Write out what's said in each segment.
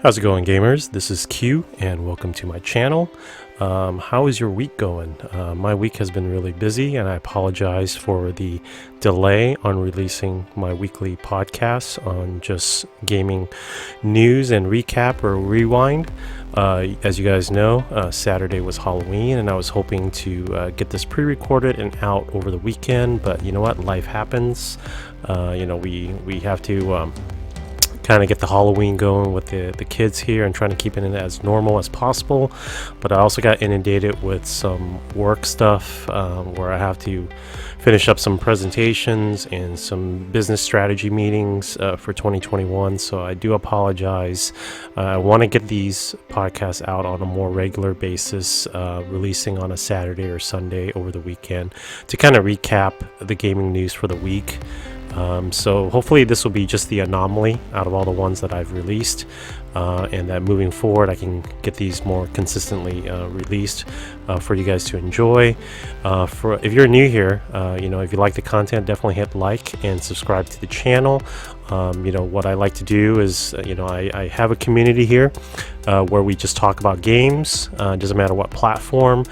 How's it going, gamers? This is Q and welcome to my channel. How is your week going? My week has been really busy and I apologize for the delay on releasing my weekly podcasts on just gaming news and recap or rewind. As you guys know, Saturday was Halloween and I was hoping to get this pre-recorded and out over the weekend, but you know what? Life happens. We have to kind of get the Halloween going with the kids here and trying to keep it as normal as possible. But I also got inundated with some work stuff where I have to finish up some presentations and some business strategy meetings for 2021. So I do apologize. I want to get these podcasts out on a more regular basis, releasing on a Saturday or Sunday over the weekend to kind of recap the gaming news for the week. So hopefully this will be just the anomaly out of all the ones that I've released, and that moving forward I can get these more consistently released for you guys to enjoy. If you're new here, if you like the content, definitely hit like and subscribe to the channel. What I like to do is, I have a community here where we just talk about games, doesn't matter what platform.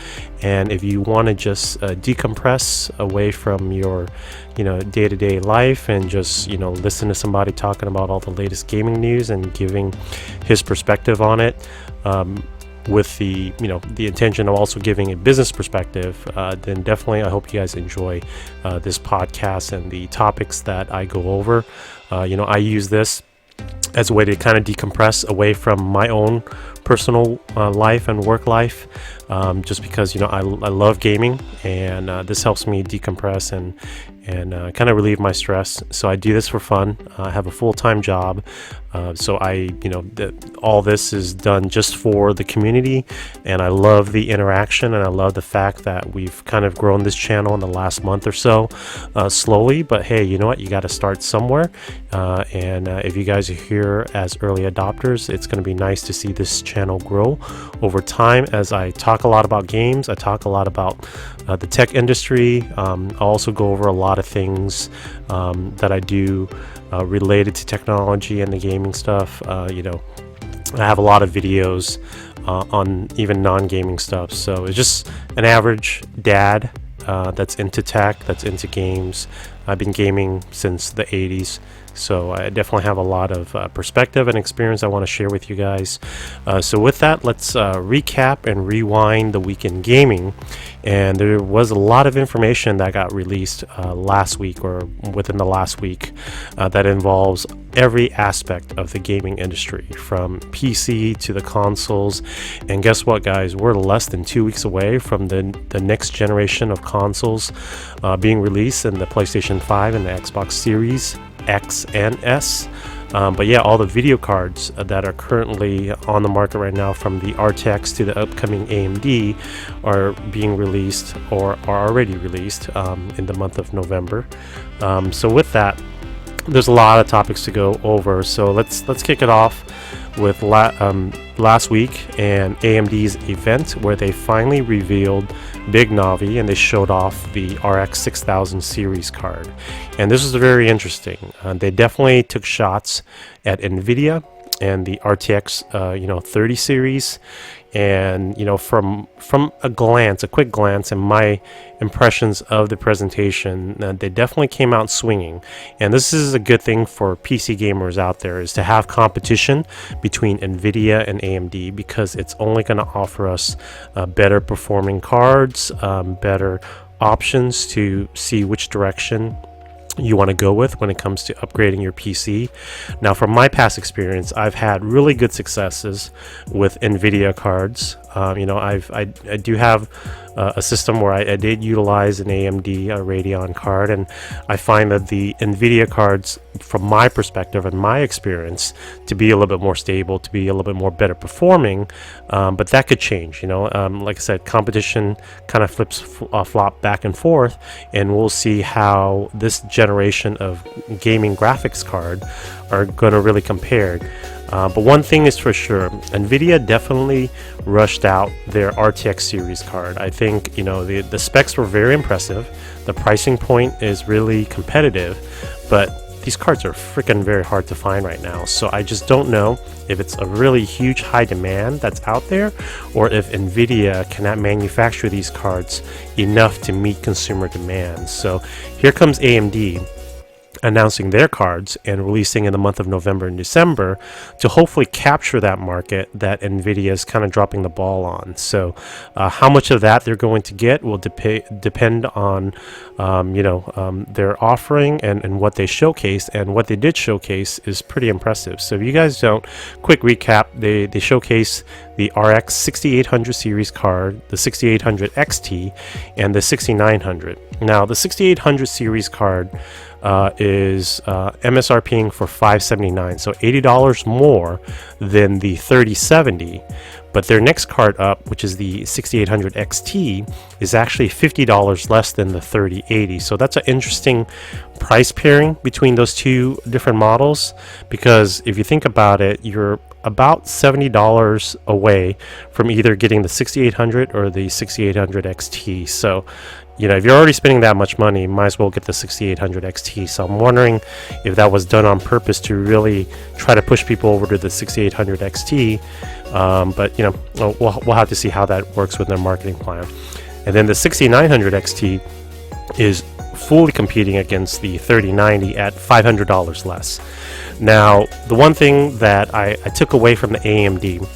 And if you want to just decompress away from your, day-to-day life and just, listen to somebody talking about all the latest gaming news and giving his perspective on it, with the intention of also giving a business perspective, then definitely I hope you guys enjoy this podcast and the topics that I go over. I use this as a way to kind of decompress away from my own personal life and work life, just because I love gaming, and this helps me decompress and kind of relieve my stress. So I do this for fun. I have a full-time job, so all this is done just for the community, and I love the interaction, and I love the fact that we've kind of grown this channel in the last month or so, slowly. But hey, you know what? You got to start somewhere, and if you guys are here as early adopters, it's going to be nice to see this channel grow over time as I talk a lot about games. I talk a lot about the tech industry. I'll also go over a lot of things that I do related to technology and the gaming stuff. I have a lot of videos on even non-gaming stuff. So it's just an average dad that's into tech, that's into games. I've been gaming since the 80s. So I definitely have a lot of perspective and experience I want to share with you guys. So with that, let's recap and rewind the week in gaming. And there was a lot of information that got released last week or within the last week that involves every aspect of the gaming industry, from PC to the consoles. And guess what, guys? We're less than 2 weeks away from the next generation of consoles being released in the PlayStation 5 and the Xbox Series X and S. But yeah, all the video cards that are currently on the market right now, from the RTX to the upcoming AMD, are being released or are already released in the month of November. So with that, there's a lot of topics to go over. So let's kick it off with last week and AMD's event, where they finally revealed Big Navi and they showed off the RX 6000 series card. And this was very interesting. They definitely took shots at NVIDIA and the RTX 30 series. And from a quick glance and my impressions of the presentation, they definitely came out swinging. And this is a good thing for PC gamers out there, is to have competition between NVIDIA and AMD, because it's only going to offer us better performing cards, better options to see which direction you want to go with when it comes to upgrading your PC. Now, from my past experience, I've had really good successes with NVIDIA cards. I do have a system where I did utilize an AMD Radeon card, and I find that the NVIDIA cards, from my perspective and my experience, to be a little bit more stable, to be a little bit more better performing. But that could change. Like I said, competition kind of flop back and forth, and we'll see how this generation of gaming graphics card are going to really compare. But one thing is for sure, NVIDIA definitely rushed out their RTX series card. I think the specs were very impressive. The pricing point is really competitive, but these cards are freaking very hard to find right now. So I just don't know if it's a really huge high demand that's out there, or if Nvidia cannot manufacture these cards enough to meet consumer demand. So here comes AMD announcing their cards and releasing in the month of November and December to hopefully capture that market that Nvidia is kind of dropping the ball on. So how much of that they're going to get will depend on their offering and what they showcase. And what they did showcase is pretty impressive. So if you guys don't, quick recap, they showcase the RX 6800 series card, the 6800 XT, and the 6900. Now the 6800 series card is MSRPing for $579, so $80 more than the 3070. But their next card up, which is the 6800 XT, is actually $50 less than the 3080. So that's an interesting price pairing between those two different models, because if you think about it, you're about $70 away from either getting the 6800 or the 6800 XT. So if you're already spending that much money, you might as well get the 6800 XT. So I'm wondering if that was done on purpose to really try to push people over to the 6800 XT. But we'll have to see how that works with their marketing plan. And then the 6900 XT is fully competing against the 3090 at $500 less. Now, the one thing that I took away from the AMD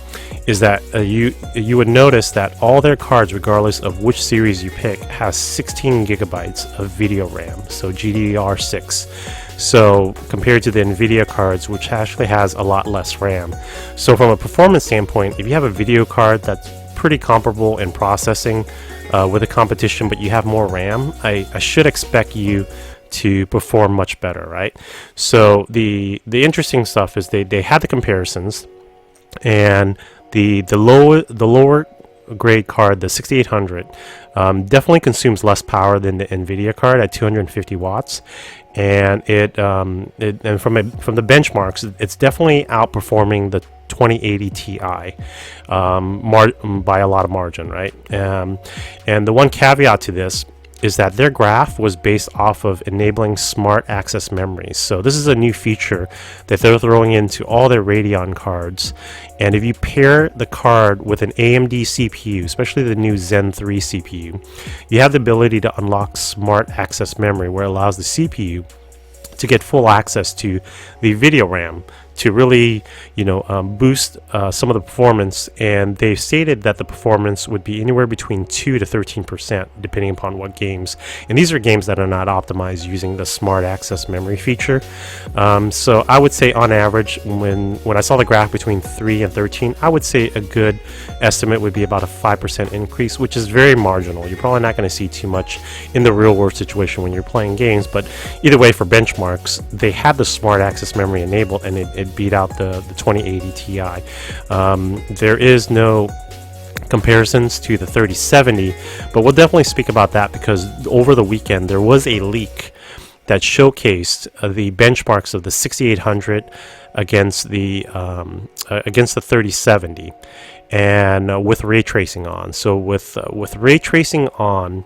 is that you would notice that all their cards, regardless of which series you pick, has 16 gigabytes of video RAM, so GDDR6. So compared to the Nvidia cards, which actually has a lot less RAM. So from a performance standpoint, if you have a video card that's pretty comparable in processing with the competition, but you have more RAM, I should expect you to perform much better, right? So the interesting stuff is they had the comparisons, and the lower grade card, the 6800, definitely consumes less power than the Nvidia card at 250 watts, and from the benchmarks, it's definitely outperforming the 2080 Ti by a lot of margin, right? And the one caveat to this is that their graph was based off of enabling smart access memories. So this is a new feature that they're throwing into all their Radeon cards. And if you pair the card with an AMD CPU, especially the new Zen 3 CPU, you have the ability to unlock smart access memory, where it allows the CPU to get full access to the video RAM to really boost some of the performance. And they've stated that the performance would be anywhere between 2 to 13% depending upon what games, and these are games that are not optimized using the smart access memory feature. So I would say on average, when I saw the graph between 3 and 13, I would say a good estimate would be about a 5% increase, which is very marginal. You're probably not going to see too much in the real world situation when you're playing games, but either way, for benchmarks, they had the smart access memory enabled, and it beat out the 2080 Ti. There is no comparisons to the 3070, but we'll definitely speak about that, because over the weekend there was a leak that showcased the benchmarks of the 6800 against the 3070, and with ray tracing on. So with ray tracing on,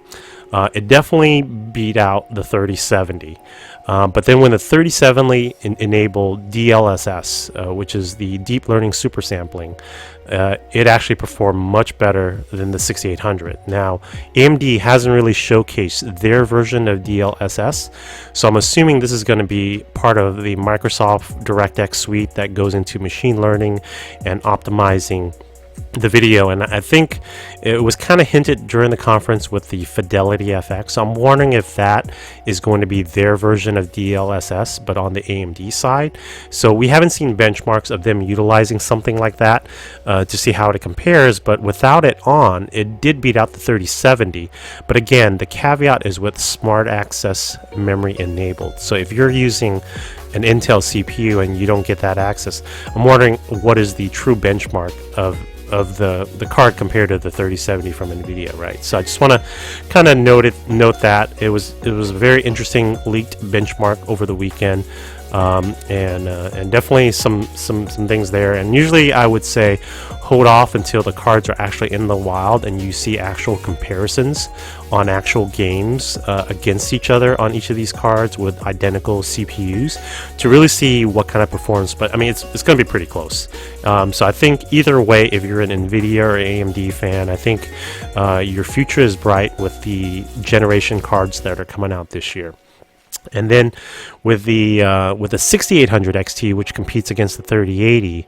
it definitely beat out the 3070. But then when the 3070 enabled DLSS, which is the deep learning super sampling, it actually performed much better than the 6800. Now, AMD hasn't really showcased their version of DLSS, so I'm assuming this is going to be part of the Microsoft DirectX suite that goes into machine learning and optimizing the video. And I think it was kind of hinted during the conference with the Fidelity Fx. So I'm wondering if that is going to be their version of DLSS, but on the AMD side. So we haven't seen benchmarks of them utilizing something like that to see how it compares, but without it on, it did beat out the 3070. But again, the caveat is with smart access memory enabled. So if you're using an Intel CPU and you don't get that access, I'm wondering what is the true benchmark of the card compared to the 3070 from Nvidia, right? So I just want to kind of note that it was a very interesting leaked benchmark over the weekend. and definitely some things there. And usually I would say hold off until the cards are actually in the wild and you see actual comparisons on actual games against each other on each of these cards with identical CPUs to really see what kind of performance. But I mean, it's going to be pretty close. So I think either way, if you're an NVIDIA or AMD fan, I think your future is bright with the generation cards that are coming out this year. And then with the 6800 XT, which competes against the 3080,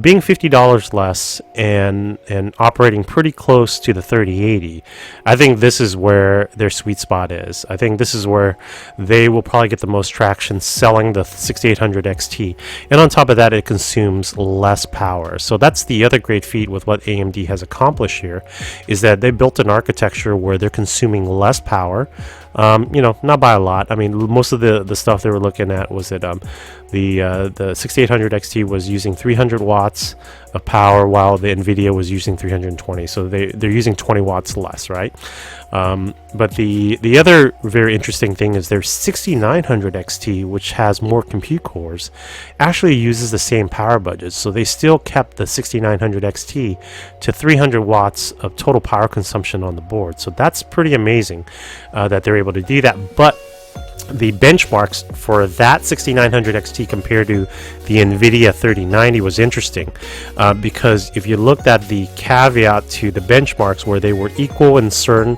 being $50 less and operating pretty close to the 3080, I think this is where their sweet spot is. I think this is where they will probably get the most traction selling the 6800 XT. And on top of that, it consumes less power. So that's the other great feat with what AMD has accomplished here, is that they built an architecture where they're consuming less power. Not by a lot. I mean, most of the stuff they were looking at was that the 6800 XT was using 300 watts of power while the NVIDIA was using 320. So they're using 20 watts less, right? But the other very interesting thing is their 6900 XT, which has more compute cores, actually uses the same power budget. So they still kept the 6900 XT to 300 watts of total power consumption on the board. So that's pretty amazing that they're able to do that. But the benchmarks for that 6900 XT compared to the NVIDIA 3090 was interesting because if you looked at the caveat to the benchmarks where they were equal in certain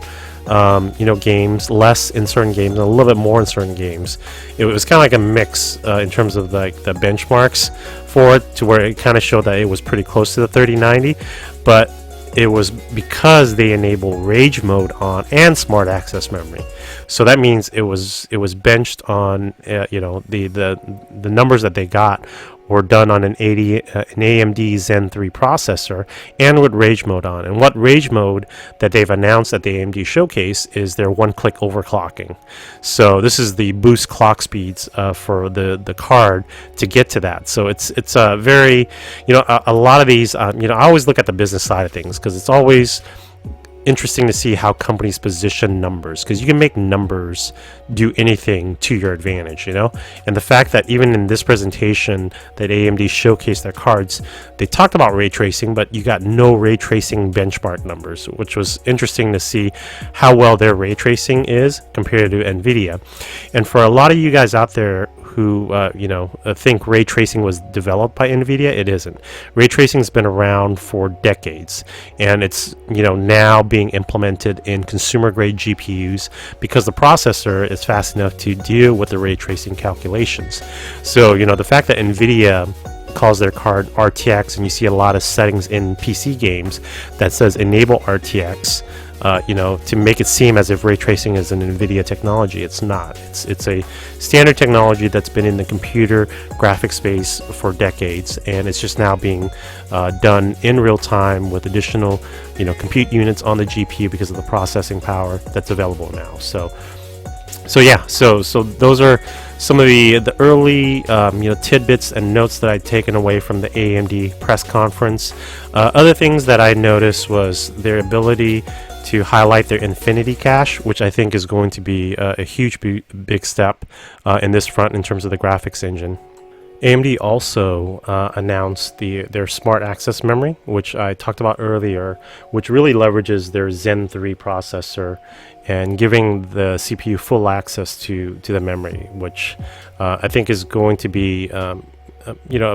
games, less in certain games, and a little bit more in certain games, it was kind of like a mix in terms of like the benchmarks for it, to where it kind of showed that it was pretty close to the 3090, but it was because they enable rage mode on and smart access memory. So that means it was benched on the numbers that they got were done on an AMD Zen 3 processor and with rage mode on. And what rage mode that they've announced at the AMD showcase is their one-click overclocking. So this is the boost clock speeds for the card to get to that. So it's a very, a lot of these, I always look at the business side of things because it's always interesting to see how companies position numbers, because you can make numbers do anything to your advantage, and the fact that even in this presentation that AMD showcased their cards, they talked about ray tracing, but you got no ray tracing benchmark numbers, which was interesting to see how well their ray tracing is compared to NVIDIA. And for a lot of you guys out there who think ray tracing was developed by NVIDIA, it isn't. Ray tracing has been around for decades, and it's now being implemented in consumer grade GPUs because the processor is fast enough to deal with the ray tracing calculations. So the fact that NVIDIA calls their card RTX, and you see a lot of settings in PC games that says enable RTX, to make it seem as if ray tracing is an NVIDIA technology. It's not. It's a standard technology that's been in the computer graphics space for decades, and it's just now being done in real time with additional, compute units on the GPU because of the processing power that's available now. So those are some of the early tidbits and notes that I'd taken away from the AMD press conference. Other things that I noticed was their ability to highlight their Infinity Cache, which I think is going to be a huge big step in this front in terms of the graphics engine. AMD also announced their smart access memory, which I talked about earlier, which really leverages their Zen 3 processor and giving the CPU full access to the memory, which I think is going to be a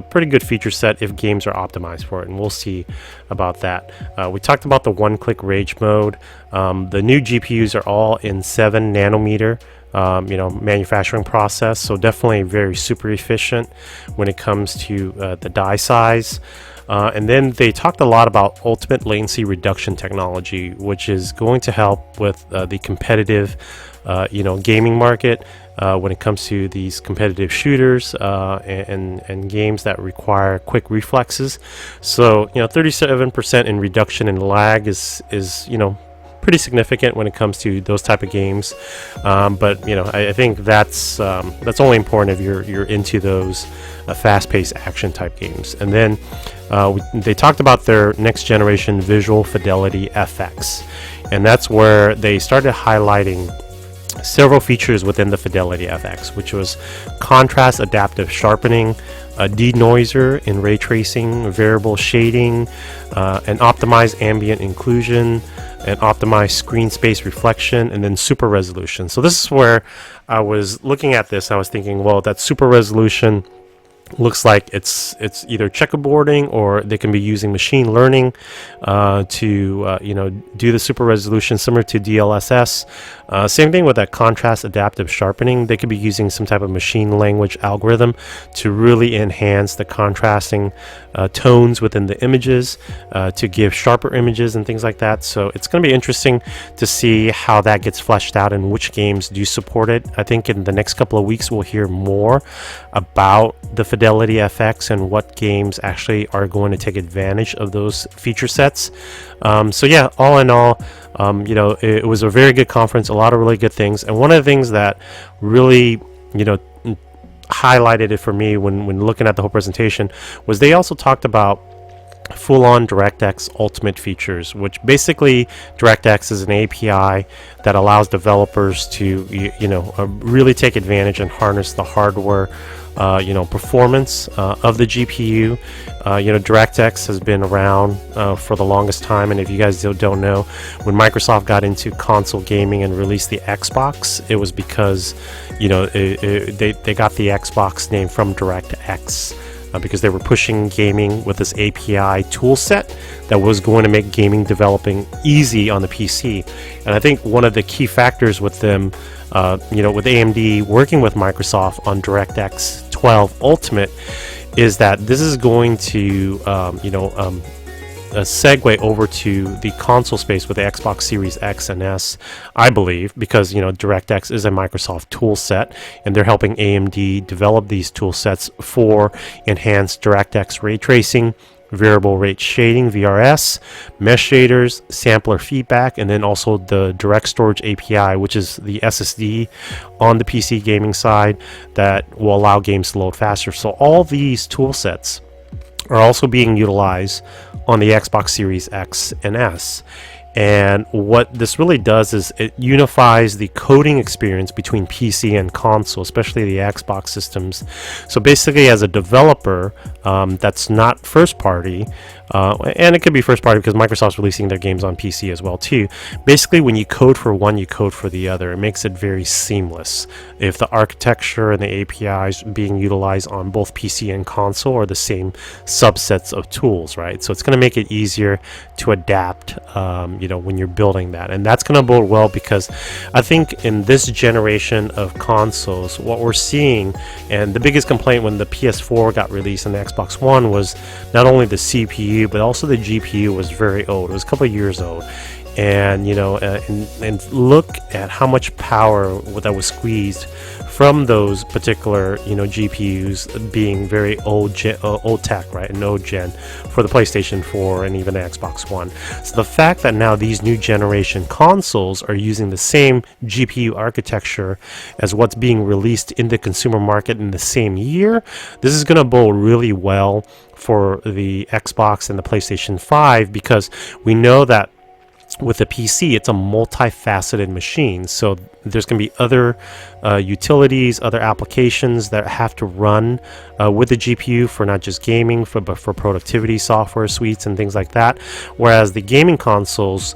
pretty good feature set if games are optimized for it, and we'll see about that. We talked about the one-click rage mode. The new GPUs are all in 7 nanometer manufacturing process, so definitely very super efficient when it comes to the die size. And then they talked a lot about ultimate latency reduction technology, which is going to help with the competitive gaming market when it comes to these competitive shooters and games that require quick reflexes. So 37% in reduction in lag is pretty significant when it comes to those type of games, but I think that's only important if you're into those fast-paced action type games. And then they talked about their next generation visual Fidelity Fx, and that's where they started highlighting several features within the Fidelity Fx, which was contrast adaptive sharpening, a denoiser in ray tracing, variable shading, an optimized ambient inclusion, an optimized screen space reflection, and then super resolution. So this is where I was looking at this, I was thinking, well, that super resolution looks like it's either checkerboarding, or they can be using machine learning to do the super resolution similar to DLSS. Same thing with that contrast adaptive sharpening. They could be using some type of machine language algorithm to really enhance the contrasting tones within the images to give sharper images and things like that. So it's going to be interesting to see how that gets fleshed out and which games do support it. I think in the next couple of weeks we'll hear more about the Fidelity Fx and what games actually are going to take advantage of those feature sets. So yeah, all in all, it was a very good conference, a lot of really good things. And one of the things that really, highlighted it for me when looking at the whole presentation was they also talked about full-on Directx Ultimate features, which basically Directx is an API that allows developers to really take advantage and harness the hardware performance of the GPU. Directx has been around for the longest time, and if you guys don't know, when Microsoft got into console gaming and released the Xbox, it was because they got the Xbox name from Directx. Because they were pushing gaming with this API tool set that was going to make gaming developing easy on the PC. And I think one of the key factors with them, with AMD working with Microsoft on DirectX 12 Ultimate, is that this is going to, segue over to the console space with the Xbox Series X and S, I believe, because DirectX is a Microsoft tool set, and they're helping AMD develop these tool sets for enhanced DirectX ray tracing, variable rate shading VRS, mesh shaders, sampler feedback, and then also the direct storage API, which is the SSD on the PC gaming side that will allow games to load faster. So all these tool sets are also being utilized on the Xbox Series X and S. And what this really does is it unifies the coding experience between PC and console, especially the Xbox systems. So basically, as a developer that's not first party, and it could be first party because Microsoft's releasing their games on PC as well too. Basically, when you code for one, you code for the other. It makes it very seamless. If the architecture and the APIs being utilized on both PC and console are the same subsets of tools, right? So it's going to make it easier to adapt, when you're building that. And that's going to bode well, because I think in this generation of consoles, what we're seeing, and the biggest complaint when the PS4 got released and the Xbox One, was not only the CPU, but also the GPU was very old. It was a couple of years old. And and look at how much power that was squeezed from those particular GPUs being very old tech, right, and old gen for the PlayStation 4 and even the Xbox One. So the fact that now these new generation consoles are using the same GPU architecture as what's being released in the consumer market in the same year, this is going to bode really well for the Xbox and the PlayStation 5, because we know that with a PC, it's a multifaceted machine. So there's going to be other utilities, other applications that have to run with the GPU for not just gaming, but for productivity software suites and things like that. Whereas the gaming consoles,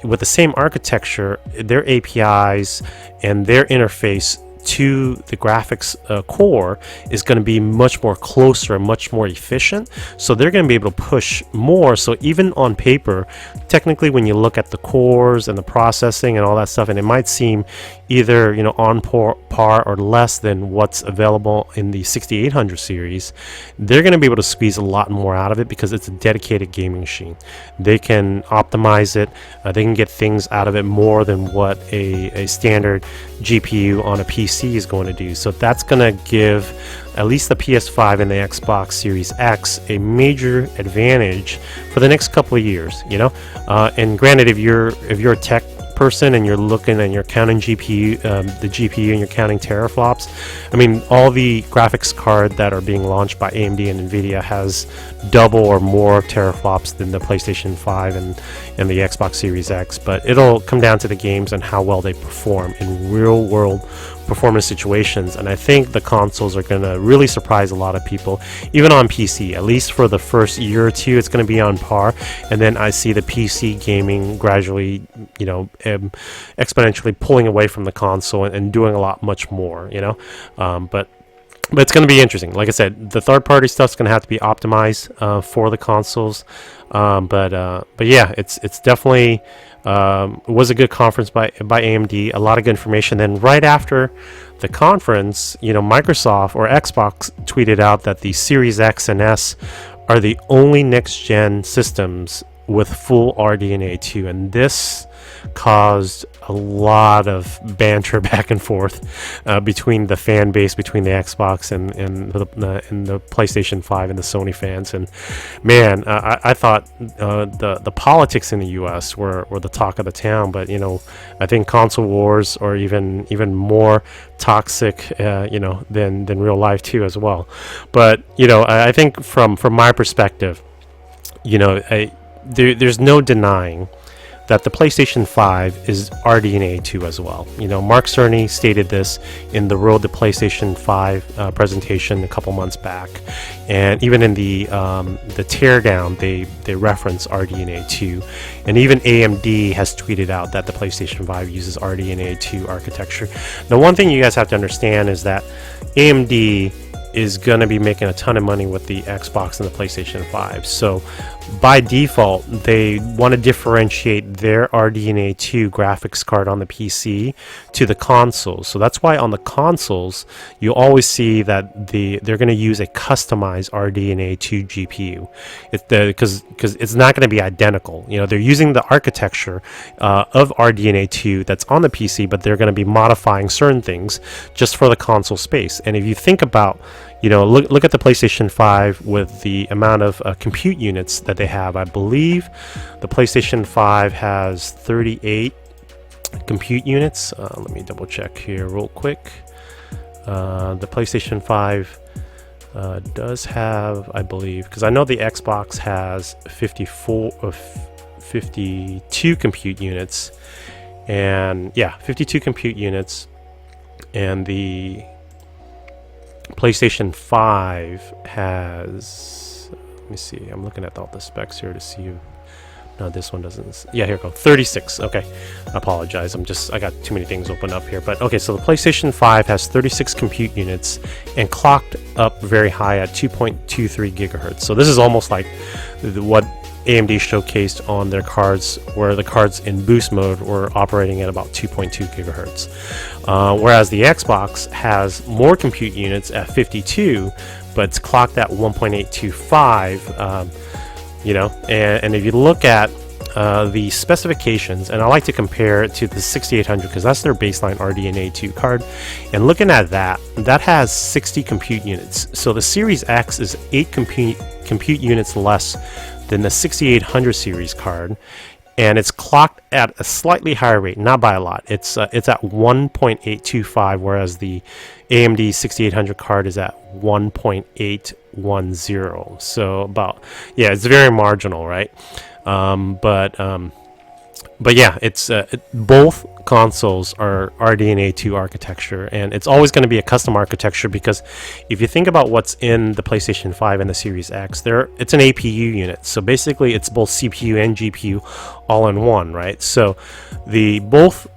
with the same architecture, their APIs and their interface to the graphics core is going to be much more closer and much more efficient, so they're going to be able to push more. So even on paper, technically, when you look at the cores and the processing and all that stuff, and it might seem either on par or less than what's available in the 6800 series, they're going to be able to squeeze a lot more out of it because it's a dedicated gaming machine. They can optimize it, they can get things out of it more than what a standard GPU on a PC is going to do. So that's going to give at least the PS5 and the Xbox Series X a major advantage for the next couple of years. And granted, if you're a tech person and you're looking and you're counting GPU, the GPU, and you're counting teraflops, I mean, all the graphics card that are being launched by AMD and Nvidia has double or more teraflops than the PlayStation 5 and the Xbox Series X. But it'll come down to the games and how well they perform in real world performance situations, and I think the consoles are going to really surprise a lot of people, even on PC. At least for the first year or two, it's going to be on par, and then I see the PC gaming gradually, exponentially pulling away from the console and doing a lot much more, but it's going to be interesting. Like I said, the third-party stuff's going to have to be optimized for the consoles, but yeah, it's definitely it was a good conference by AMD. A lot of good information. Then right after the conference, Microsoft or Xbox tweeted out that the Series X and S are the only next-gen systems with full RDNA2, and this caused a lot of banter back and forth between the fan base, between the Xbox and the PlayStation 5 and the Sony fans. And man, I thought the politics in the US were the talk of the town, but I think console wars are even more toxic than real life too as well. But I think from my perspective, there's no denying that the PlayStation 5 is RDNA2 as well. Mark Cerny stated this in the Road to PlayStation 5 presentation a couple months back, and even in the teardown, they reference RDNA2, and even AMD has tweeted out that the PlayStation 5 uses RDNA2 architecture. Now, one thing you guys have to understand is that AMD is going to be making a ton of money with the Xbox and the PlayStation 5. So by default, they want to differentiate their RDNA2 graphics card on the PC to the consoles. So that's why on the consoles, you always see that they're going to use a customized RDNA2 GPU. Because it's not going to be identical. They're using the architecture of RDNA2 that's on the PC, but they're going to be modifying certain things just for the console space. And if you think about look at the PlayStation 5 with the amount of compute units that they have. I believe the PlayStation 5 has 38 compute units. Let me double check here real quick. The PlayStation 5 does have, I believe, because I know the Xbox has 52 compute units, and 52 compute units, and the PlayStation 5 has, let me see, I'm looking at all the specs here to see if, no, this one doesn't, here we go, 36, okay, I apologize, I got too many things open up here, but okay, so the PlayStation 5 has 36 compute units and clocked up very high at 2.23 gigahertz, so this is almost like what AMD showcased on their cards, where the cards in boost mode were operating at about 2.2 gigahertz. Whereas the Xbox has more compute units at 52, but it's clocked at 1.825. And if you look at the specifications, and I like to compare it to the 6800 because that's their baseline RDNA2 card, and looking at that has 60 compute units. So the Series X is 8 compute units less than the 6800 series card, and it's clocked at a slightly higher rate, not by a lot. It's at 1.825, whereas the AMD 6800 card is at 1.810. So about, it's very marginal, right? But yeah, it's both consoles are RDNA2 architecture, and it's always going to be a custom architecture, because if you think about what's in the PlayStation 5 and the Series X, it's an APU unit. So basically, it's both CPU and GPU all in one, right? So both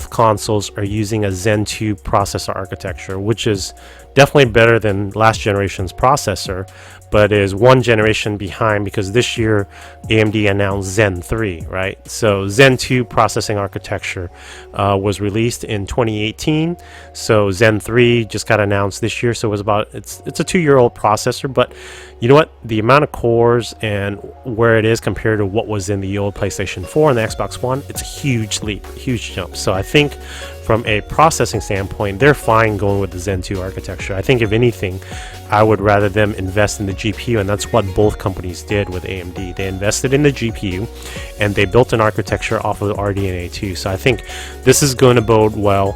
consoles are using a Zen 2 processor architecture, which is definitely better than last generation's processor, but is one generation behind because this year AMD announced Zen 3, right? So Zen 2 processing architecture was released in 2018. So Zen 3 just got announced this year. So it's a 2-year-old processor, but you know what, the amount of cores and where it is compared to what was in the old PlayStation 4 and the Xbox One, it's a huge leap, huge jump. So I think from a processing standpoint, they're fine going with the Zen 2 architecture. I think if anything, I would rather them invest in the GPU, and that's what both companies did with AMD. They invested in the GPU and they built an architecture off of the RDNA2. So I think this is going to bode well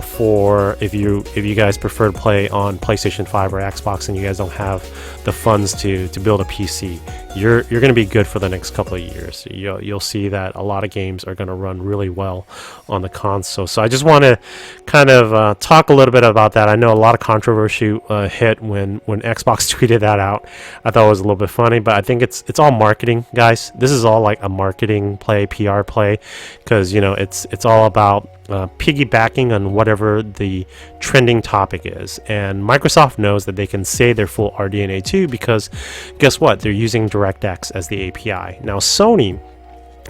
for if you guys prefer to play on PlayStation 5 or Xbox and you guys don't have the funds to build a PC. You're going to be good for the next couple of years. You'll see that a lot of games are going to run really well on the console. So I just want to kind of talk a little bit about that. I know a lot of controversy hit when Xbox tweeted that out. I thought it was a little bit funny, but I think it's all marketing, guys. This is all like a marketing play, PR play, because it's all about piggybacking on whatever the trending topic is. And Microsoft knows that they can say they're full RDNA2 because guess what? They're using DirectX as the API. Now Sony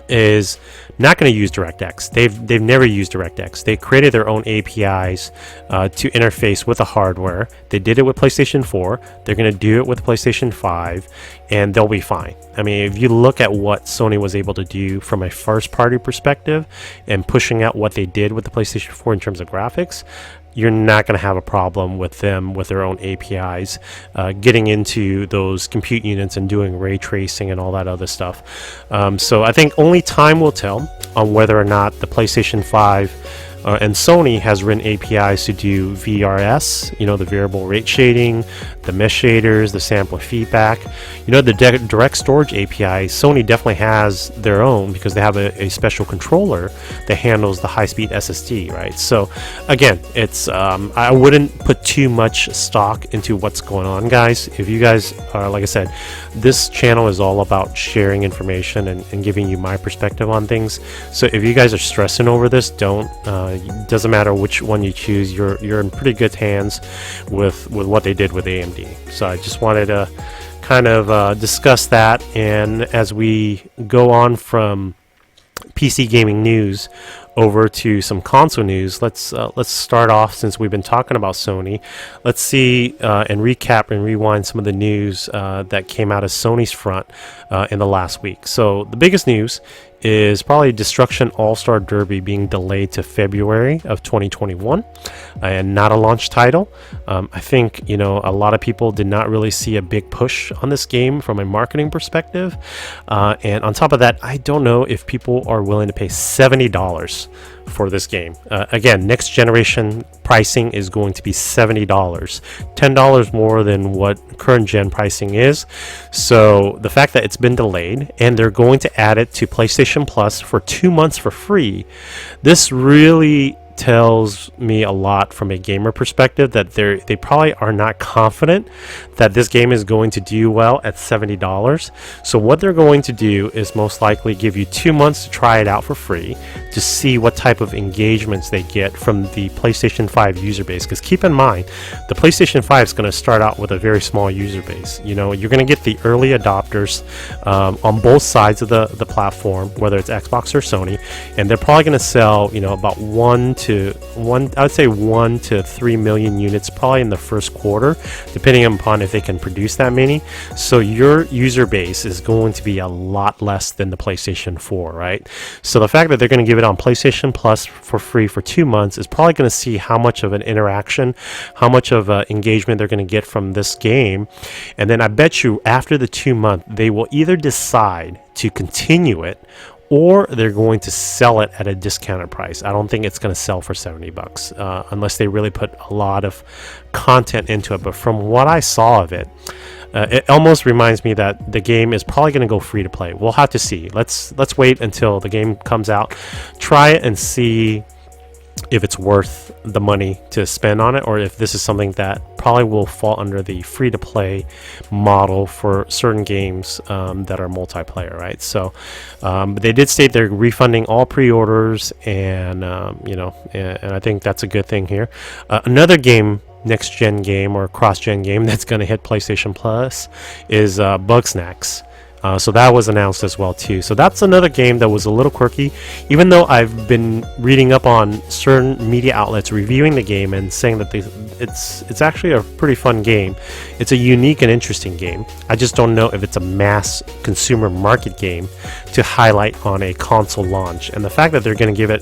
is not going to use DirectX. They've never used DirectX. They created their own APIs to interface with the hardware. They did it with PlayStation 4. They're going to do it with PlayStation 5, and they'll be fine. I mean, if you look at what Sony was able to do from a first-party perspective and pushing out what they did with the PlayStation 4 in terms of graphics, you're not going to have a problem with them with their own APIs getting into those compute units and doing ray tracing and all that other stuff. So I think only time will tell on whether or not the PlayStation 5 and Sony has written APIs to do VRS, the variable rate shading, the mesh shaders, the sampler feedback. The direct storage API, Sony definitely has their own because they have a special controller that handles the high-speed SSD, right? So again, it's I wouldn't put too much stock into what's going on, guys. If you guys are, like I said, this channel is all about sharing information and giving you my perspective on things. So if you guys are stressing over this, don't. It doesn't matter which one you choose. You're in pretty good hands with what they did with AMD. So I just wanted to kind of discuss that. And as we go on from PC gaming news over to some console news, let's start off, since we've been talking about Sony. Let's see and recap and rewind some of the news that came out of Sony's front in the last week. So the biggest news is probably Destruction All-Star Derby being delayed to February of 2021 and not a launch title. I think a lot of people did not really see a big push on this game from a marketing perspective, and on top of that, I don't know if people are willing to pay $70 for this game. Again, next generation pricing is going to be $70, $10 more than what current gen pricing is. So the fact that it's been delayed and they're going to add it to PlayStation Plus for 2 months for free, this really tells me a lot from a gamer perspective that they probably are not confident that this game is going to do well at $70. So what they're going to do is most likely give you 2 months to try it out for free to see what type of engagements they get from the PlayStation 5 user base. Because keep in mind, the PlayStation 5 is going to start out with a very small user base. You're going to get the early adopters on both sides of the platform, whether it's Xbox or Sony, and they're probably going to sell about 1 to 3 million units probably in the first quarter, depending upon if they can produce that many. So your user base is going to be a lot less than the PlayStation 4, right? So the fact that they're going to give it on PlayStation Plus for free for 2 months is probably going to see how much of an interaction, how much of engagement they're going to get from this game. And then I bet you after the 2 month, they will either decide to continue it or they're going to sell it at a discounted price. I don't think it's going to sell for $70 unless they really put a lot of content into it. But from what I saw of it, it almost reminds me that the game is probably going to go free to play. We'll have to see. Let's wait until the game comes out, try it and see if it's worth the money to spend on it, or if this is something that probably will fall under the free-to-play model for certain games that are multiplayer, right? So but they did state they're refunding all pre-orders, and and I think that's a good thing here. Another game, next-gen game or cross-gen game that's going to hit PlayStation Plus is Bugsnax. So that was announced as well too. So that's another game that was a little quirky, even though I've been reading up on certain media outlets reviewing the game and saying that it's actually a pretty fun game. It's a unique and interesting game. I just don't know if it's a mass consumer market game to highlight on a console launch. And the fact that they're going to give it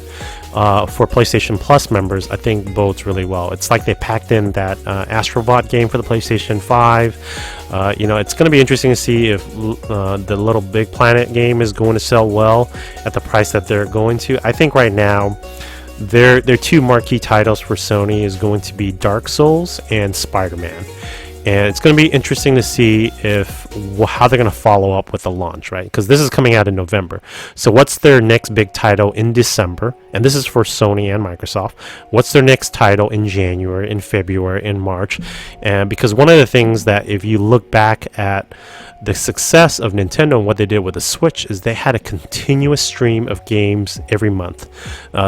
for PlayStation Plus members, I think bodes really well. It's like they packed in that Astrobot game for the PlayStation 5. You know, it's going to be interesting to see if the Little Big Planet game is going to sell well at the price that they're going to. I think right now their two marquee titles for Sony is going to be Dark Souls and Spider-Man. And it's going to be interesting to see how they're going to follow up with the launch, right? Because this is coming out in November. So what's their next big title in December? And this is for Sony and Microsoft. What's their next title in January, in February, in March? And because one of the things that if you look back at the success of Nintendo and what they did with the Switch is they had a continuous stream of games every month.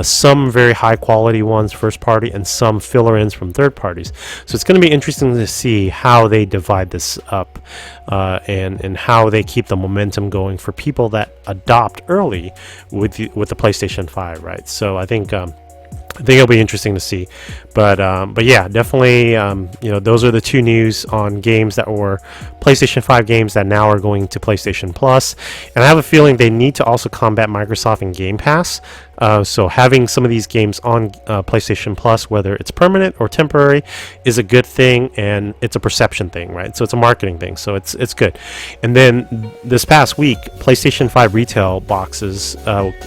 Some very high quality ones, first party, and some filler-ins from third parties. So it's going to be interesting to see how they divide this up and how they keep the momentum going for people that adopt early with the PlayStation 5, right? So I think it'll be interesting to see, but yeah, definitely, you know, those are the two news on games that were PlayStation 5 games that now are going to PlayStation Plus, and I have a feeling they need to also combat Microsoft and Game Pass. So having some of these games on PlayStation Plus, whether it's permanent or temporary, is a good thing, and it's a perception thing, right? So it's a marketing thing, so it's good. And then this past week, PlayStation 5 retail boxes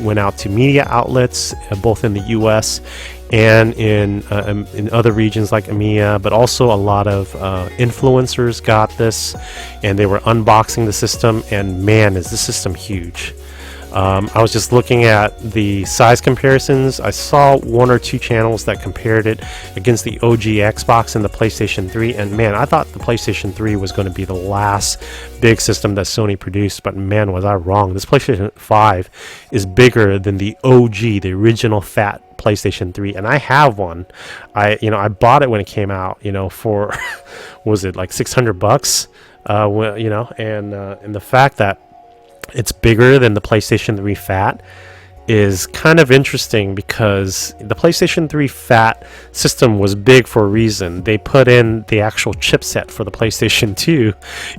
went out to media outlets, both in the U.S. and in other regions like EMEA, but also a lot of influencers got this, and they were unboxing the system, and man, is this system huge. I was just looking at the size comparisons. I saw one or two channels that compared it against the OG Xbox and the PlayStation 3, and man, I thought the PlayStation 3 was going to be the last big system that Sony produced, but man, was I wrong. This PlayStation 5 is bigger than the OG, the original fat PlayStation 3, and I have one. I bought it when it came out, you know, for was it like $600? You know, and the fact that it's bigger than the PlayStation 3 Fat is kind of interesting, because the PlayStation 3 Fat system was big for a reason. They put in the actual chipset for the PlayStation 2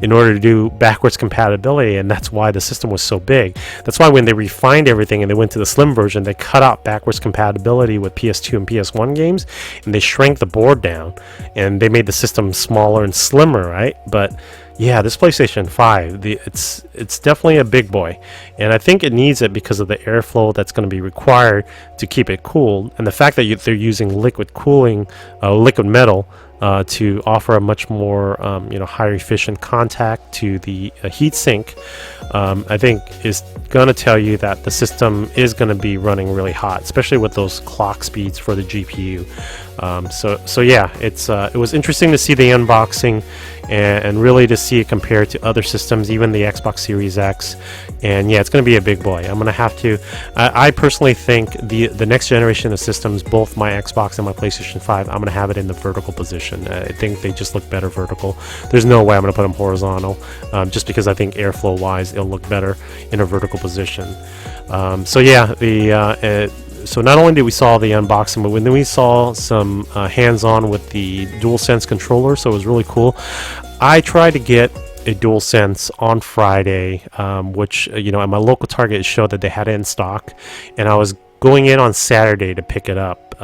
in order to do backwards compatibility, and that's why the system was so big. That's why when they refined everything and they went to the slim version, they cut out backwards compatibility with PS2 and PS1 games, and they shrank the board down, and they made the system smaller and slimmer, right? But yeah, this PlayStation 5, it's definitely a big boy, and I think it needs it because of the airflow that's going to be required to keep it cool, and the fact that they're using liquid cooling, liquid metal, to offer a much more higher efficient contact to the heat sink. I think is going to tell you that the system is going to be running really hot, especially with those clock speeds for the GPU. So yeah, it was interesting to see the unboxing and really to see it compared to other systems, even the Xbox Series X. And yeah, it's going to be a big boy. I'm going to have to. I personally think the next generation of systems, both my Xbox and my PlayStation 5, I'm going to have it in the vertical position. I think they just look better vertical. There's no way I'm going to put them horizontal, just because I think airflow wise it'll look better in a vertical position. So yeah, so not only did we saw the unboxing, but then we saw some hands-on with the DualSense controller, so it was really cool. I tried to get a DualSense on Friday, which at my local Target, it showed that they had it in stock, and I was going in on Saturday to pick it up.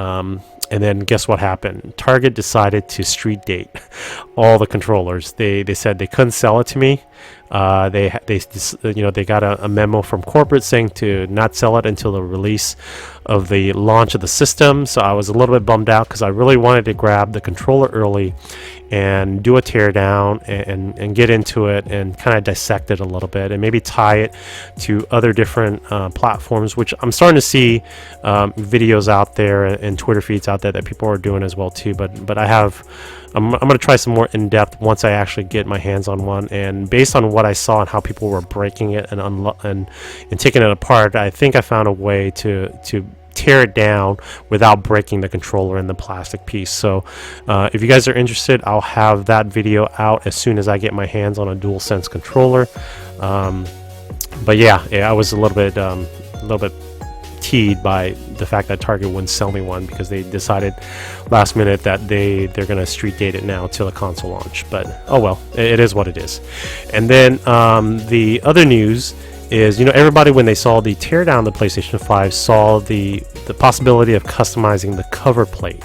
And then guess what happened? Target decided to street date all the controllers. They said they couldn't sell it to me. They got a memo from corporate saying to not sell it until the release of the launch of the system. So I was a little bit bummed out, because I really wanted to grab the controller early and do a teardown and get into it and kind of dissect it a little bit and maybe tie it to other different platforms, which I'm starting to see videos out there and Twitter feeds out there that people are doing as well too. But I'm going to try some more in-depth once I actually get my hands on one, and based on what I saw and how people were breaking it and taking it apart, I think I found a way to tear it down without breaking the controller and the plastic piece. So if you guys are interested, I'll have that video out as soon as I get my hands on a DualSense controller. But yeah, I was a little bit teed by the fact that Target wouldn't sell me one, because they decided last minute that they're gonna street date it now till the console launch. But oh well, it is what it is. And then the other news is, everybody, when they saw the teardown of the PlayStation 5, saw the possibility of customizing the cover plate,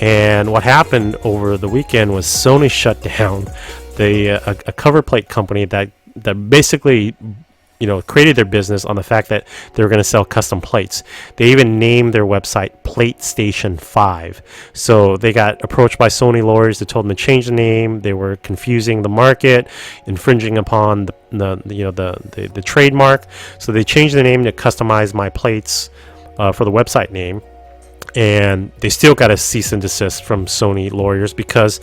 and what happened over the weekend was Sony shut down a cover plate company that basically created their business on the fact that they were going to sell custom plates. They even named their website PlayStation 5. So they got approached by Sony lawyers that told them to change the name. They were confusing the market, infringing upon the trademark. So they changed the name to Customize My Plates for the website name. And they still got a cease and desist from Sony lawyers, because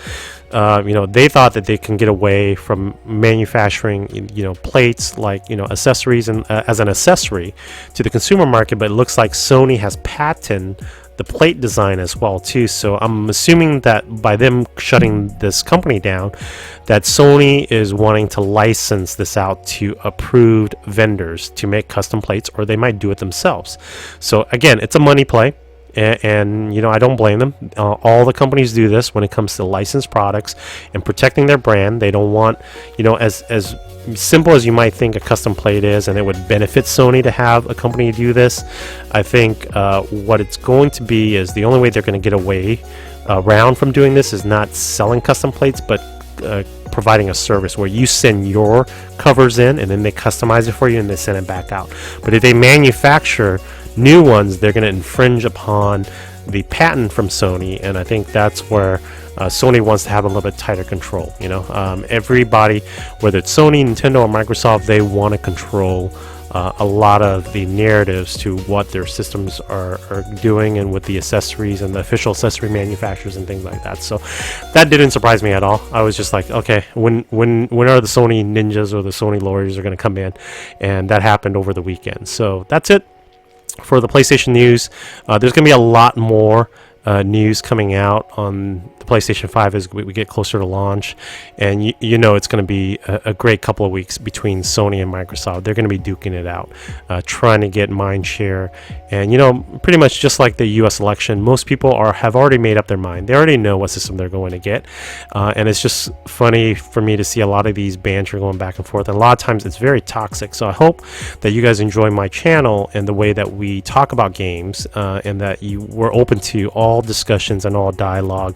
they thought that they can get away from manufacturing plates like accessories and as an accessory to the consumer market, but it looks like Sony has patented the plate design as well too. So I'm assuming that by them shutting this company down, that Sony is wanting to license this out to approved vendors to make custom plates, or they might do it themselves. So again, it's a money play. And I don't blame them. All the companies do this when it comes to licensed products and protecting their brand. They don't want, as simple as you might think a custom plate is, and it would benefit Sony to have a company do this. I think what it's going to be is, the only way they're going to get away around from doing this is not selling custom plates, but providing a service where you send your covers in and then they customize it for you and they send it back out. But if they manufacture new ones, they're going to infringe upon the patent from Sony, and I think that's where Sony wants to have a little bit tighter control. Everybody, whether it's Sony, Nintendo, or Microsoft, they want to control a lot of the narratives to what their systems are doing, and with the accessories and the official accessory manufacturers and things like that. So that didn't surprise me at all. I was just like, okay, when are the Sony ninjas or the Sony lawyers are going to come in? And that happened over the weekend. So that's it for the PlayStation news. There's going to be a lot more news coming out on the PlayStation 5 as we get closer to launch, and it's going to be a great couple of weeks between Sony and Microsoft. They're going to be duking it out, trying to get mind share, and pretty much just like the US election, most people have already made up their mind. They already know what system they're going to get, and it's just funny for me to see a lot of these banter going back and forth, and a lot of times it's very toxic. So I hope that you guys enjoy my channel and the way that we talk about games, and that you were open to all discussions and all dialogue.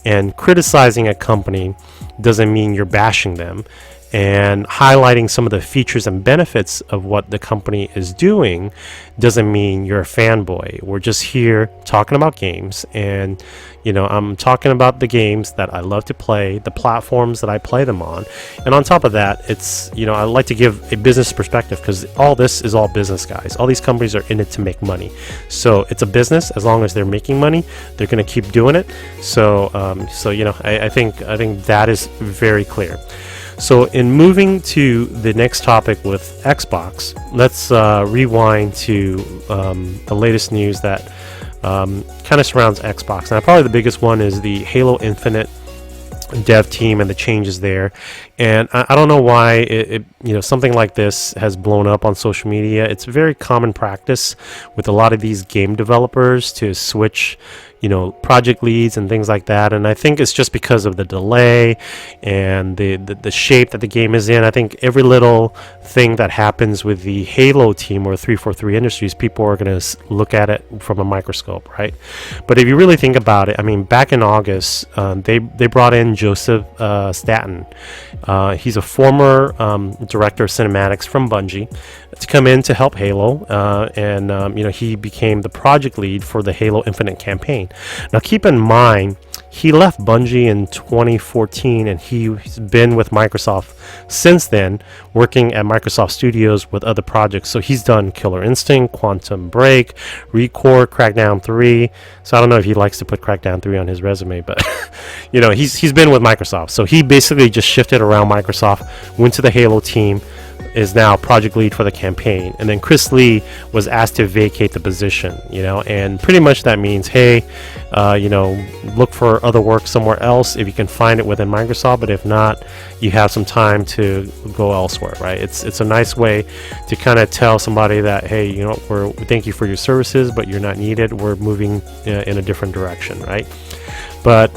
And criticizing a company doesn't mean you're bashing them, and highlighting some of the features and benefits of what the company is doing doesn't mean you're a fanboy. We're just here talking about games, and I'm talking about the games that I love to play, the platforms that I play them on, and on top of that, it's I like to give a business perspective, because all this is all business, guys. All these companies are in it to make money, so it's a business. As long as they're making money, they're going to keep doing it. So I think that is very clear. So in moving to the next topic with Xbox, let's rewind to the latest news that kind of surrounds Xbox. Now, probably the biggest one is the Halo Infinite dev team and the changes there. And I don't know why something like this has blown up on social media. It's very common practice with a lot of these game developers to switch project leads and things like that, and I think it's just because of the delay and the shape that the game is in. I think every little thing that happens with the Halo team or 343 Industries, people are going to look at it from a microscope, right? But if you really think about it, I mean, back in August, they brought in Joseph Staten. He's a former director of cinematics from Bungie, to come in to help Halo, and he became the project lead for the Halo Infinite campaign. Now keep in mind, he left Bungie in 2014, and he's been with Microsoft since then, working at Microsoft Studios with other projects. So he's done Killer Instinct, Quantum Break, Recore, Crackdown 3. So I don't know if he likes to put Crackdown 3 on his resume, but he's been with Microsoft. So he basically just shifted around Microsoft, went to the Halo team, is now project lead for the campaign, and then Chris Lee was asked to vacate the position, and pretty much that means, hey, look for other work somewhere else if you can find it within Microsoft, but if not, you have some time to go elsewhere, right? It's a nice way to kind of tell somebody that, hey, thank you for your services, but you're not needed. We're moving in a different direction, right? But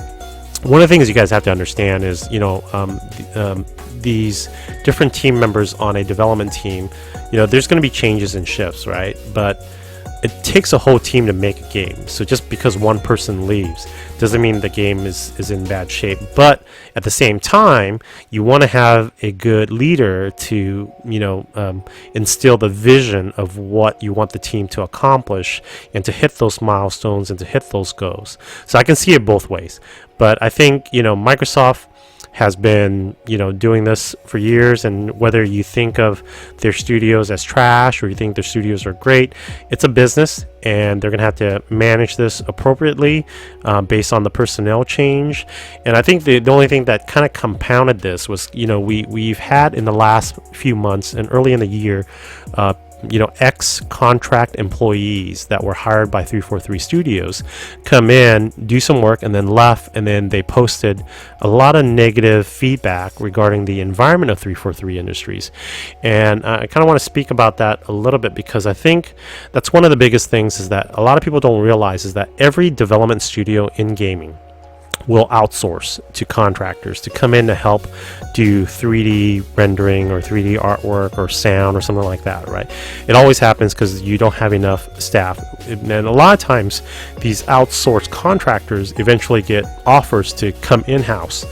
one of the things you guys have to understand is, these different team members on a development team, there's going to be changes in shifts, right? But it takes a whole team to make a game. So just because one person leaves doesn't mean the game is in bad shape. But at the same time, you want to have a good leader to, instill the vision of what you want the team to accomplish and to hit those milestones and to hit those goals. So I can see it both ways. But I think, Microsoft has been, doing this for years, and whether you think of their studios as trash or you think their studios are great, it's a business, and they're going to have to manage this appropriately based on the personnel change. And I think the only thing that kind of compounded this was, we've had in the last few months and early in the year, ex-contract employees that were hired by 343 Studios come in, do some work, and then left, and then they posted a lot of negative feedback regarding the environment of 343 Industries. And I kind of want to speak about that a little bit, because I think that's one of the biggest things is that a lot of people don't realize is that every development studio in gaming will outsource to contractors to come in to help do 3D rendering or 3D artwork or sound or something like that, right? It always happens because you don't have enough staff. And a lot of times these outsourced contractors eventually get offers to come in-house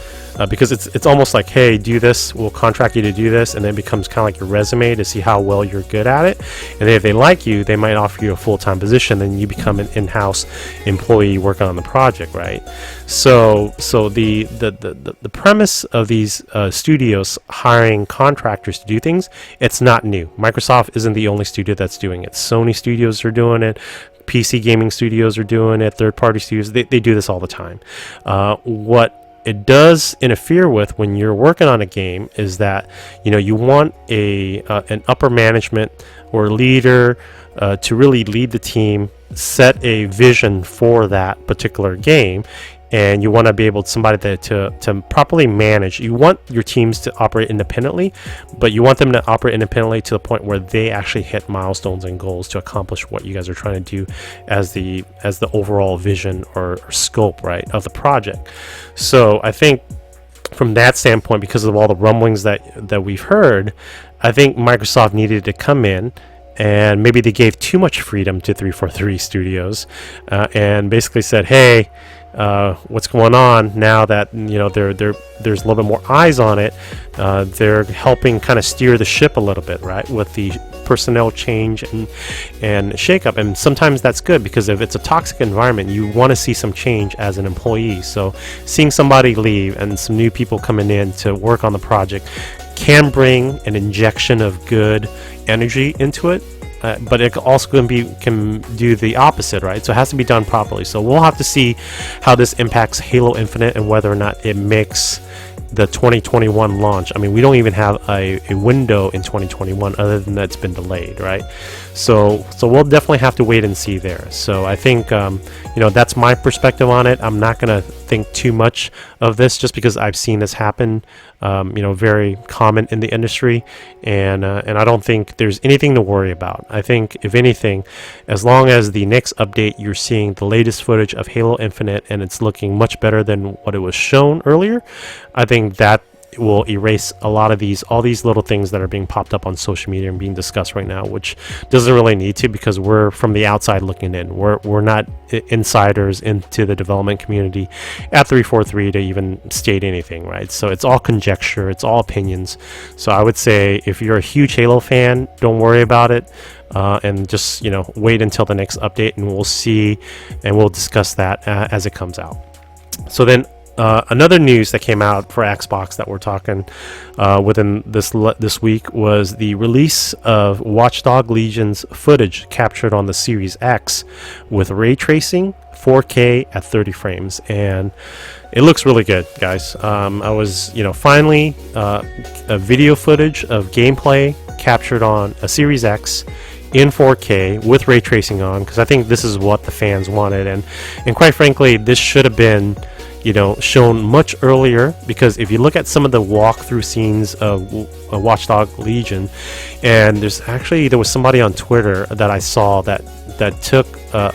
because it's almost like, hey, do this, we'll contract you to do this, and then it becomes kind of like your resume to see how well you're good at it. And then if they like you, they might offer you a full-time position, then you become an in-house employee working on the project, right? So the premise of these studios hiring contractors to do things, it's not new. Microsoft isn't the only studio that's doing it. Sony studios are doing it. PC gaming studios are doing it. Third-party studios, they do this all the time. What it does interfere with when you're working on a game is that you want an upper management or leader to really lead the team, set a vision for that particular game, and you want to be able somebody to properly manage. You want your teams to operate independently, but you want them to operate independently to the point where they actually hit milestones and goals to accomplish what you guys are trying to do as the overall vision or scope, right, of the project. So I think from that standpoint, because of all the rumblings that we've heard, I think Microsoft needed to come in, and maybe they gave too much freedom to 343 Studios and basically said, hey, what's going on now that there's a little bit more eyes on it. They're helping kind of steer the ship a little bit, right, with the personnel change and shakeup. And sometimes that's good, because if it's a toxic environment, you want to see some change as an employee. So seeing somebody leave and some new people coming in to work on the project can bring an injection of good energy into it. But it also can do the opposite, right? So it has to be done properly. So we'll have to see how this impacts Halo Infinite and whether or not it makes the 2021 launch. I mean, we don't even have a window in 2021 other than that it's been delayed, right? So we'll definitely have to wait and see there. So I think that's my perspective on it. I'm not going to think too much of this just because I've seen this happen, very common in the industry, and I don't think there's anything to worry about. I think if anything, as long as the next update you're seeing the latest footage of Halo Infinite and it's looking much better than what it was shown earlier, I think that will erase all these little things that are being popped up on social media and being discussed right now, which doesn't really need to, because we're from the outside looking in. We're not insiders into the development community at 343 to even state anything, right? So it's all conjecture, it's all opinions. So I would say if you're a huge Halo fan, don't worry about it. And just wait until the next update, and we'll see, and we'll discuss that as it comes out. So then another news that came out for Xbox that we're talking within this week was the release of Watch Dogs Legion's footage captured on the Series X with ray tracing, 4K at 30 frames, and it looks really good, guys. I was finally a video footage of gameplay captured on a Series X in 4K with ray tracing on, because I think this is what the fans wanted, and quite frankly, this should have been, you know, shown much earlier, because if you look at some of the walkthrough scenes of Watch Dogs Legion, and there was somebody on Twitter that I saw that took a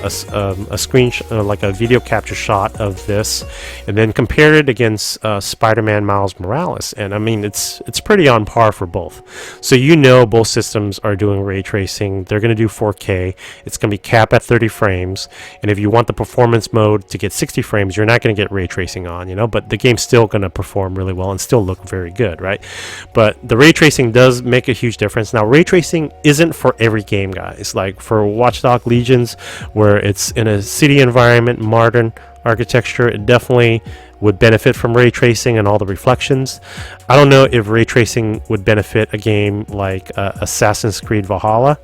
screenshot, like a video capture shot of this, and then compared it against Spider-Man Miles Morales, and I mean it's pretty on par for both. So you know both systems are doing ray tracing. They're going to do 4K. It's going to be capped at 30 frames, and if you want the performance mode to get 60 frames, you're not going to get ray tracing on, you know, but the game's still going to perform really well and still look very good, right? But the ray tracing does make a huge difference. Now, ray tracing isn't for every game, guys. Like for Watch Dogs Legions, where it's in a city environment, modern architecture, it definitely would benefit from ray tracing and all the reflections. I don't know if ray tracing would benefit a game like Assassin's Creed Valhalla,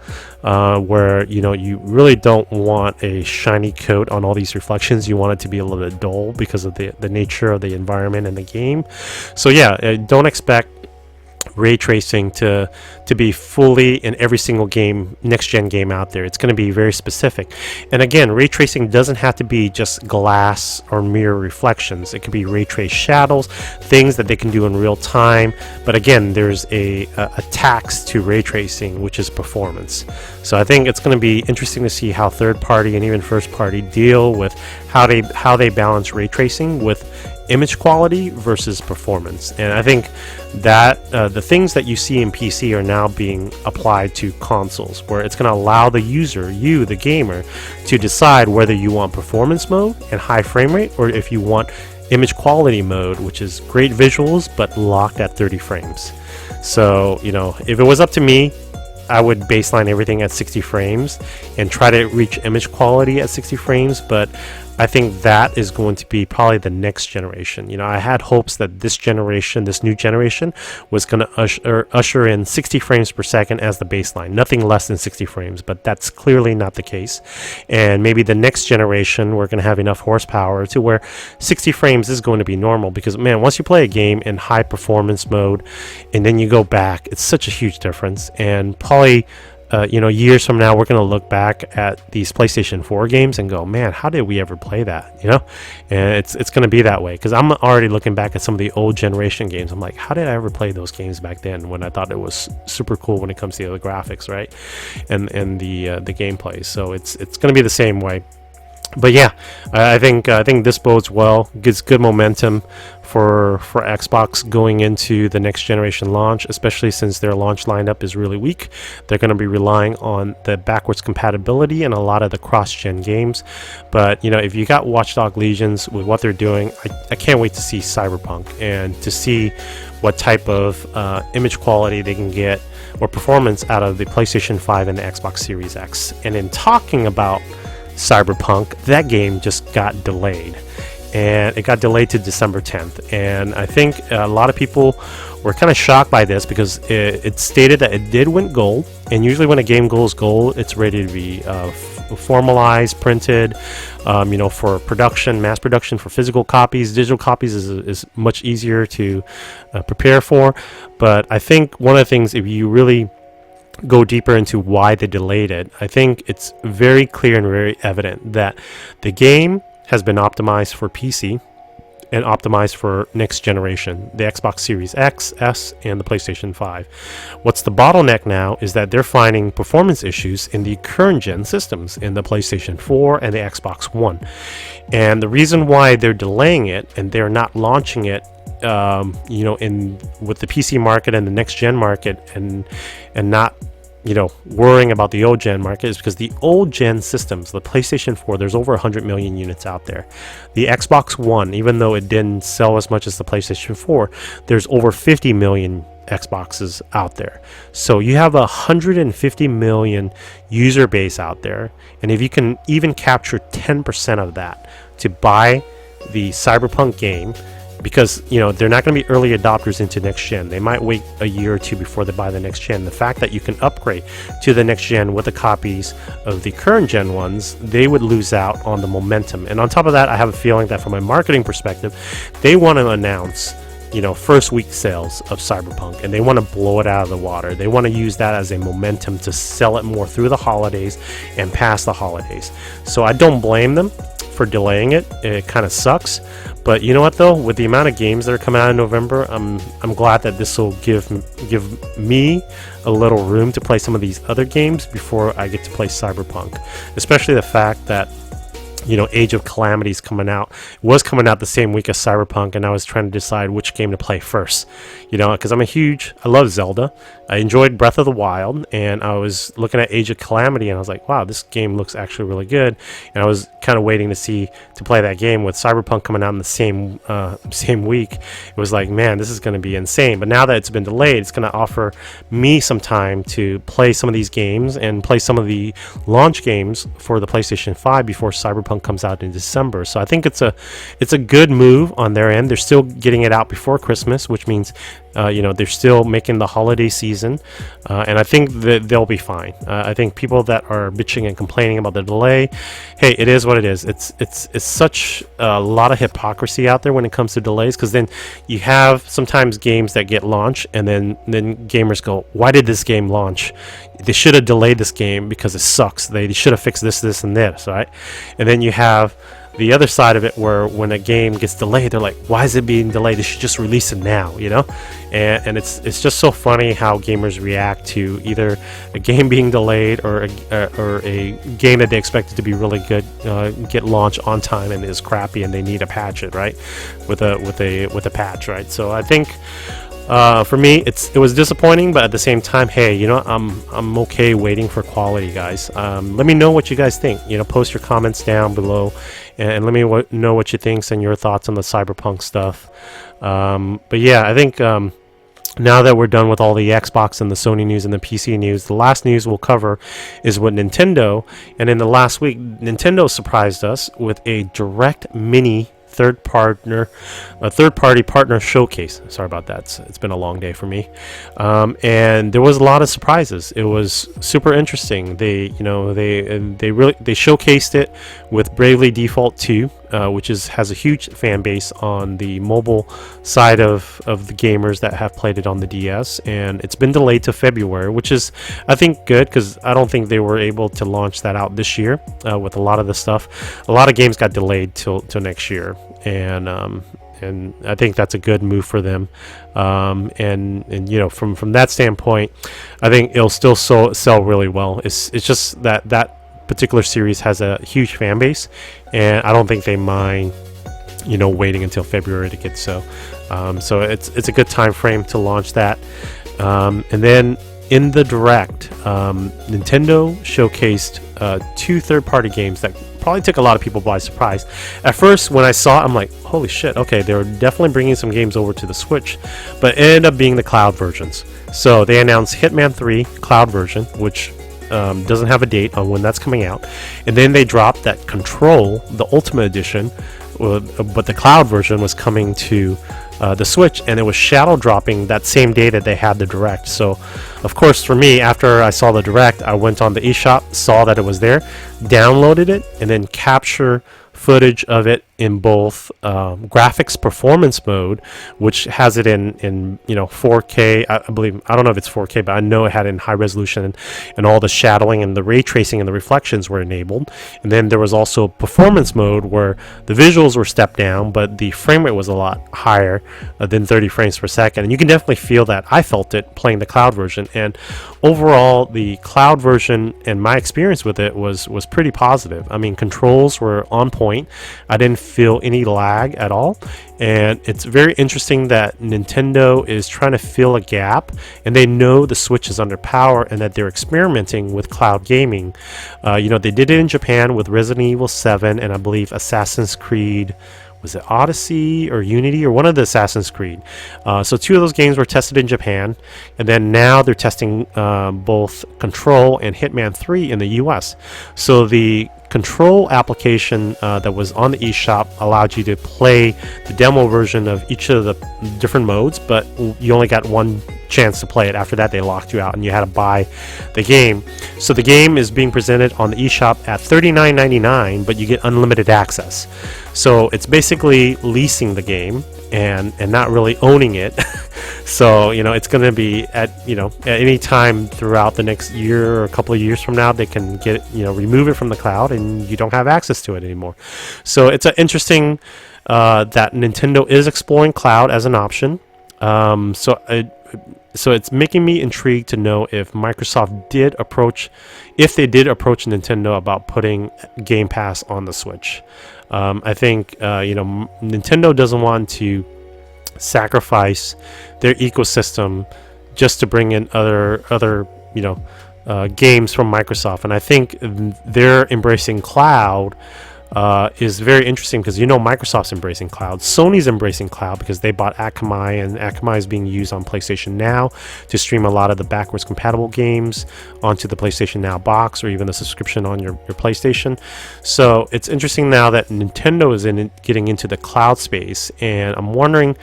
where, you know, you really don't want a shiny coat on all these reflections. You want it to be a little bit dull because of the nature of the environment in the game. So yeah, don't expect ray tracing to be fully in every single game, next gen game out there. It's going to be very specific. And again, ray tracing doesn't have to be just glass or mirror reflections. It could be ray trace shadows, things that they can do in real time. But again, there's a tax to ray tracing, which is performance. So I think it's going to be interesting to see how third party and even first party deal with how they balance ray tracing with image quality versus performance. And I think that the things that you see in PC are now being applied to consoles, where it's going to allow the user, you the gamer, to decide whether you want performance mode and high frame rate, or if you want image quality mode, which is great visuals but locked at 30 frames. So, you know, if it was up to me, I would baseline everything at 60 frames and try to reach image quality at 60 frames, but I think that is going to be probably the next generation. You know, I had hopes that this new generation, was going to usher in 60 frames per second as the baseline, nothing less than 60 frames, but that's clearly not the case. And maybe the next generation, we're going to have enough horsepower to where 60 frames is going to be normal, because, man, once you play a game in high performance mode and then you go back, it's such a huge difference. And probably you know, years from now, we're going to look back at these PlayStation 4 games and go, man, how did we ever play that? You know, and it's going to be that way, because I'm already looking back at some of the old generation games. I'm like, how did I ever play those games back then, when I thought it was super cool when it comes to the graphics, right, and the gameplay. So it's going to be the same way. But yeah, I think this bodes well, gives good momentum for Xbox going into the next generation launch, especially since their launch lineup is really weak. They're going to be relying on the backwards compatibility and a lot of the cross-gen games. But, you know, if you got Watch Dogs Legions with what they're doing, I can't wait to see Cyberpunk and to see what type of image quality they can get, or performance, out of the PlayStation 5 and the Xbox Series X. And in talking about Cyberpunk, that game just got delayed, and it got delayed to December 10th, and I think a lot of people were kind of shocked by this, because it stated that it did win gold, and usually when a game goes gold, it's ready to be formalized, printed, you know, for production, mass production, for physical copies. Digital copies is much easier to prepare for. But I think one of the things, if you really go deeper into why they delayed it, I think it's very clear and very evident that the game has been optimized for PC and optimized for next generation, the Xbox Series X, S, and the PlayStation 5. What's the bottleneck now is that they're finding performance issues in the current gen systems, in the PlayStation 4 and the Xbox One. And the reason why they're delaying it and they're not launching it, you know, with the PC market and the next gen market, and not, you know, worrying about the old gen market, is because the old gen systems, the PlayStation 4, there's over 100 million units out there. The Xbox One, even though it didn't sell as much as the PlayStation 4, there's over 50 million Xboxes out there. So you have 150 million user base out there, and if you can even capture 10% of that to buy the Cyberpunk game, because, you know, they're not going to be early adopters into next gen. They might wait a year or two before they buy the next gen. The fact that you can upgrade to the next gen with the copies of the current gen ones, they would lose out on the momentum. And on top of that, I have a feeling that from a marketing perspective, they want to announce first week sales of Cyberpunk, and they want to blow it out of the water. They want to use that as a momentum to sell it more through the holidays and past the holidays. So I don't blame them for delaying it. It kind of sucks, but you know what though, with the amount of games that are coming out in November, I'm glad that this will give me a little room to play some of these other games before I get to play Cyberpunk, especially the fact that Age of Calamity is coming out. It was coming out the same week as Cyberpunk, and I was trying to decide which game to play first. Because I love Zelda. I enjoyed Breath of the Wild, and I was looking at Age of Calamity, and I was like, wow, this game looks actually really good. And I was kind of waiting to play that game with Cyberpunk coming out in the same week. It was like, man, this is going to be insane. But now that it's been delayed, it's going to offer me some time to play some of these games and play some of the launch games for the PlayStation 5 before Cyberpunk comes out in December. So I think it's a good move on their end. They're still getting it out before Christmas, which means they're still making the holiday season, and I think that they'll be fine. I think people that are bitching and complaining about the delay, hey, it is what it is. It's such a lot of hypocrisy out there when it comes to delays, because then you have sometimes games that get launched, and then gamers go, why did this game launch? They should have delayed this game because it sucks. They should have fixed this and this, right? And then you have the other side of it, where when a game gets delayed, they're like, why is it being delayed? They should just release it now, and it's just so funny how gamers react to either a game being delayed or a game that they expected to be really good get launched on time and is crappy, and they need to patch it, right, with a patch, right? So I think for me, it was disappointing, but at the same time, hey, I'm okay waiting for quality, guys. Let me know what you guys think. Post your comments down below, and let me know what you think and your thoughts on the Cyberpunk stuff. But yeah, I think now that we're done with all the Xbox and the Sony news and the PC news, the last news we'll cover is with Nintendo. And in the last week, Nintendo surprised us with a Direct Mini third-party partner showcase. Sorry about that. It's been a long day for me, and there was a lot of surprises. It was super interesting. They showcased it with Bravely Default 2, which has a huge fan base on the mobile side of the gamers that have played it on the DS, and it's been delayed to February, which is, I think, good, because I don't think they were able to launch that out this year with a lot of the stuff. A lot of games got delayed till next year, and I think that's a good move for them. And from that standpoint, I think it'll still sell really well. It's just that particular series has a huge fan base, and I don't think they mind waiting until February to get so it's a good time frame to launch that. And then in the Direct, Nintendo showcased 2 third-party games that probably took a lot of people by surprise. At first, when I saw it, I'm like, holy shit, okay, they're definitely bringing some games over to the Switch, but it ended up being the cloud versions. So they announced Hitman 3 cloud version, which doesn't have a date on when that's coming out, and then they dropped that Control, the Ultimate Edition, but the cloud version was coming to the Switch, and it was shadow dropping that same day that they had the Direct. So of course, for me, after I saw the Direct, I went on the eShop, saw that it was there, downloaded it, and then capture footage of it in both graphics performance mode, which has it in 4K. I believe, I don't know if it's 4K, but I know it had it in high resolution, and all the shadowing and the ray tracing and the reflections were enabled. And then there was also performance mode where the visuals were stepped down, but the frame rate was a lot higher than 30 frames per second. And you can definitely feel that. I felt it playing the cloud version, and overall the cloud version and my experience with it was pretty positive. I mean, controls were on point. I didn't feel any lag at all, and it's very interesting that Nintendo is trying to fill a gap, and they know the Switch is under power, and that they're experimenting with cloud gaming. They did it in Japan with Resident Evil 7 and I believe Assassin's Creed, was it Odyssey or Unity, or one of the Assassin's Creed. So 2 of those games were tested in Japan, and then now they're testing both Control and Hitman 3 in the US. So the Control application that was on the eShop allowed you to play the demo version of each of the different modes, but you only got one chance to play it. After that, they locked you out and you had to buy the game. So the game is being presented on the eShop at $39.99, but you get unlimited access. So it's basically leasing the game, and not really owning it. So it's going to be at any time throughout the next year or a couple of years from now, they can get remove it from the cloud and you don't have access to it anymore. So it's interesting that Nintendo is exploring cloud as an option. So it's making me intrigued to know if Microsoft did approach Nintendo about putting Game Pass on the Switch. I think Nintendo doesn't want to sacrifice their ecosystem just to bring in other games from Microsoft, and I think they're embracing cloud is very interesting because Microsoft's embracing cloud. Sony's embracing cloud because they bought Akamai, and Akamai is being used on PlayStation Now to stream a lot of the backwards compatible games onto the PlayStation Now box or even the subscription on your PlayStation. So it's interesting now that Nintendo is getting into the cloud space, and I'm wondering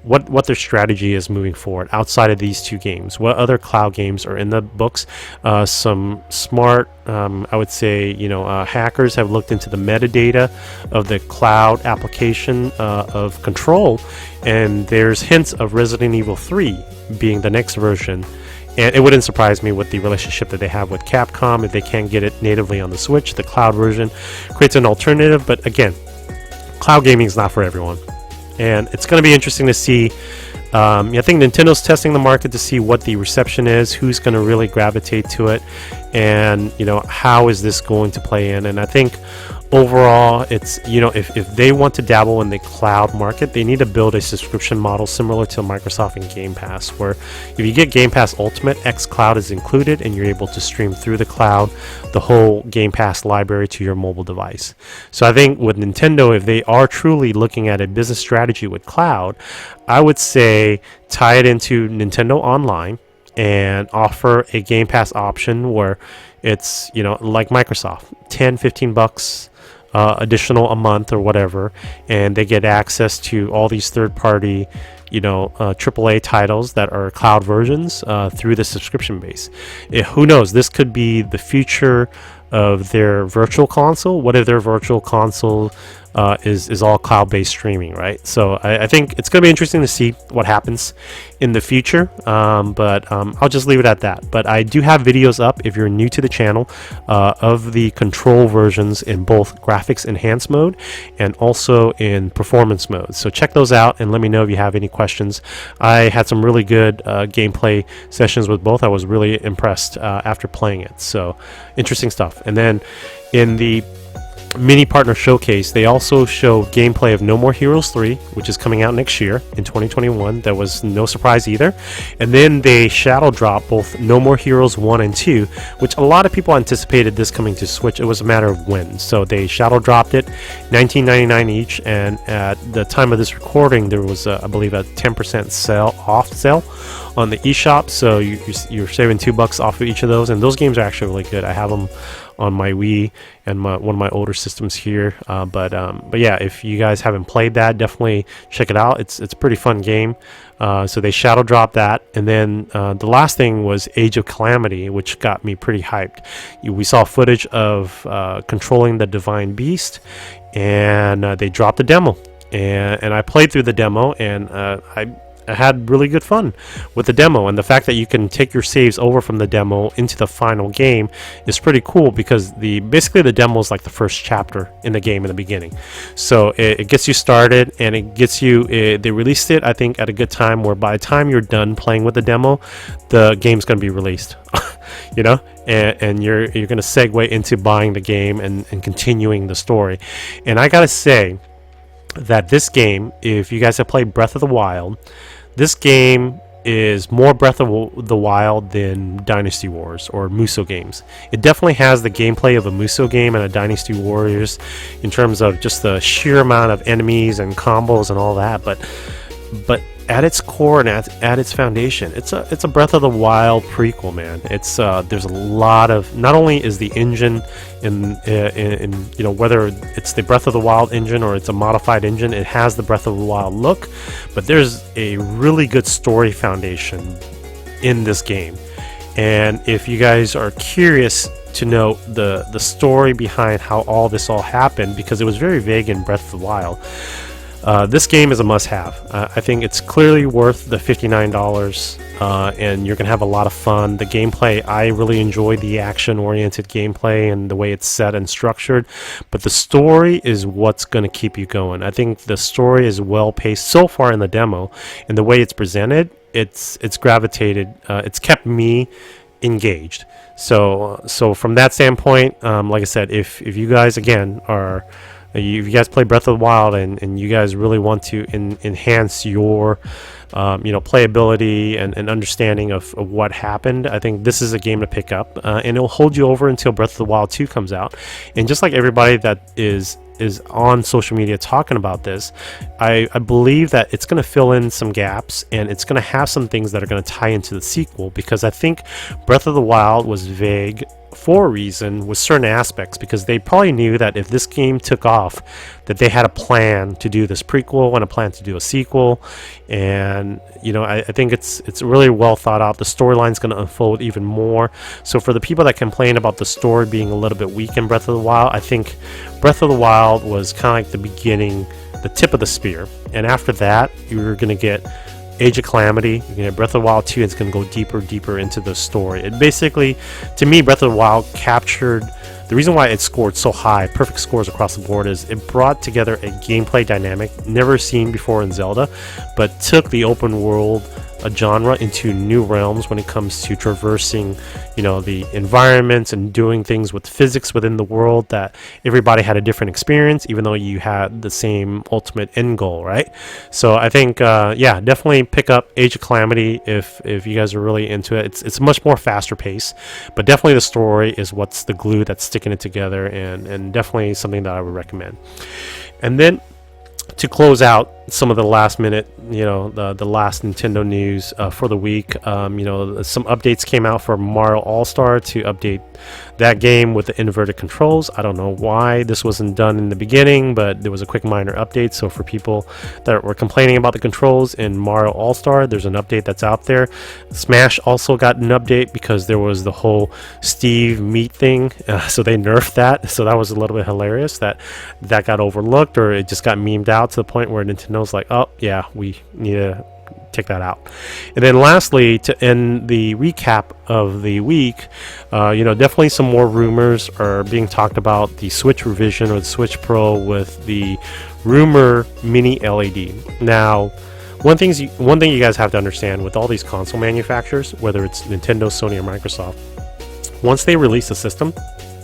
what their strategy is moving forward outside of these two games. What other cloud games are in the books? Some smart, I would say, hackers have looked into the metadata of the cloud application of Control, and there's hints of Resident Evil 3 being the next version. And it wouldn't surprise me with the relationship that they have with Capcom. If they can't get it natively on the Switch, the cloud version creates an alternative. But again, cloud gaming is not for everyone. And it's going to be interesting to see. I think Nintendo's testing the market to see what the reception is, who's going to really gravitate to it, and how is this going to play in. And I think overall, it's if they want to dabble in the cloud market, they need to build a subscription model similar to Microsoft and Game Pass, where if you get Game Pass Ultimate, xCloud is included, and you're able to stream through the cloud the whole Game Pass library to your mobile device. So I think with Nintendo, if they are truly looking at a business strategy with cloud, I would say tie it into Nintendo Online and offer a Game Pass option where it's like Microsoft, $10-15 additional a month or whatever, and they get access to all these third-party AAA titles that are cloud versions through the subscription base. Who knows, this could be the future of their virtual console. What if their virtual console is all cloud-based streaming, right? So I think it's going to be interesting to see what happens in the future, but I'll just leave it at that. But I do have videos up, if you're new to the channel, of the Control versions in both graphics enhanced mode and also in performance mode. So check those out and let me know if you have any questions. I had some really good gameplay sessions with both. I was really impressed after playing it. So interesting stuff. And then in the mini partner showcase, they also showed gameplay of No More Heroes 3, which is coming out next year in 2021. That was no surprise either. And then they shadow dropped both No More Heroes 1 and 2, which a lot of people anticipated this coming to Switch. It was a matter of when. So they shadow dropped it, $19.99 each, and at the time of this recording, there was I believe a 10% off sale on the eShop. So you're saving $2 off of each of those, and those games are actually really good. I have them on my Wii and one of my older systems here, but yeah, if you guys haven't played that, definitely check it out. It's a pretty fun game. So they shadow dropped that, and then the last thing was Age of Calamity, which got me pretty hyped. We saw footage of controlling the Divine Beast, and they dropped the demo, and I played through the demo, and I had really good fun with the demo. And the fact that you can take your saves over from the demo into the final game is pretty cool, because basically the demo is like the first chapter in the game in the beginning. So it gets you started, and it gets you they released it, I think, at a good time, where by the time you're done playing with the demo, the game's going to be released. And you're going to segue into buying the game and continuing the story. And I gotta say that this game, if you guys have played Breath of the Wild, this game is more Breath of the Wild than Dynasty Wars or Musou games. It definitely has the gameplay of a Musou game and a Dynasty Warriors in terms of just the sheer amount of enemies and combos and all that, but at its core and at its foundation, it's a Breath of the Wild prequel, man. It's there's a lot of, not only is the engine in whether it's the Breath of the Wild engine or it's a modified engine, it has the Breath of the Wild look, but there's a really good story foundation in this game. And if you guys are curious to know the story behind how all this happened, because it was very vague in Breath of the Wild, This game is a must-have. I think it's clearly worth the $59, and you're gonna have a lot of fun. The gameplay, I really enjoy the action-oriented gameplay and the way it's set and structured, but the story is what's gonna keep you going. I think the story is well paced so far in the demo, and the way it's presented, it's gravitated, it's kept me engaged. So from that standpoint, like I said, if you guys again are, if you guys play Breath of the Wild and you guys really want to enhance your playability and understanding of what happened, I think this is a game to pick up, and it'll hold you over until Breath of the Wild 2 comes out. And just like everybody that is on social media talking about this, I believe that it's going to fill in some gaps, and it's going to have some things that are going to tie into the sequel, because I think Breath of the Wild was vague for a reason with certain aspects, because they probably knew that if this game took off, that they had a plan to do this prequel and a plan to do a sequel. And I think it's really well thought out. The storyline's going to unfold even more. So for the people that complain about the story being a little bit weak in Breath of the Wild, I think Breath of the Wild was kind of like the beginning, the tip of the spear, and after that you're going to get Age of Calamity, Breath of the Wild 2, it's going to go deeper into the story. It basically, to me, Breath of the Wild captured the reason why it scored so high, perfect scores across the board, is it brought together a gameplay dynamic never seen before in Zelda, but took the open world genre into new realms when it comes to traversing the environments and doing things with physics within the world, that everybody had a different experience even though you had the same ultimate end goal, right? So I think definitely pick up Age of Calamity if you guys are really into it. It's much more faster pace, but definitely the story is what's the glue that's sticking it together, and definitely something that I would recommend. And then to close out some of the last minute, the last Nintendo news for the week, some updates came out for Mario All-Star to update that game with the inverted controls. I don't know why this wasn't done in the beginning, but there was a quick minor update. So for people that were complaining about the controls in Mario All-Star, there's an update that's out there. Smash also got an update because there was the whole Steve meat thing, so they nerfed that. So that was a little bit hilarious that got overlooked, or it just got memed out to the point where Nintendo's like, oh yeah, we need to take that out. And then lastly, to end the recap of the week, definitely some more rumors are being talked about the Switch revision or the Switch Pro with the rumor mini LED. Now, one thing you guys have to understand with all these console manufacturers, whether it's Nintendo, Sony, or Microsoft, once they release a system,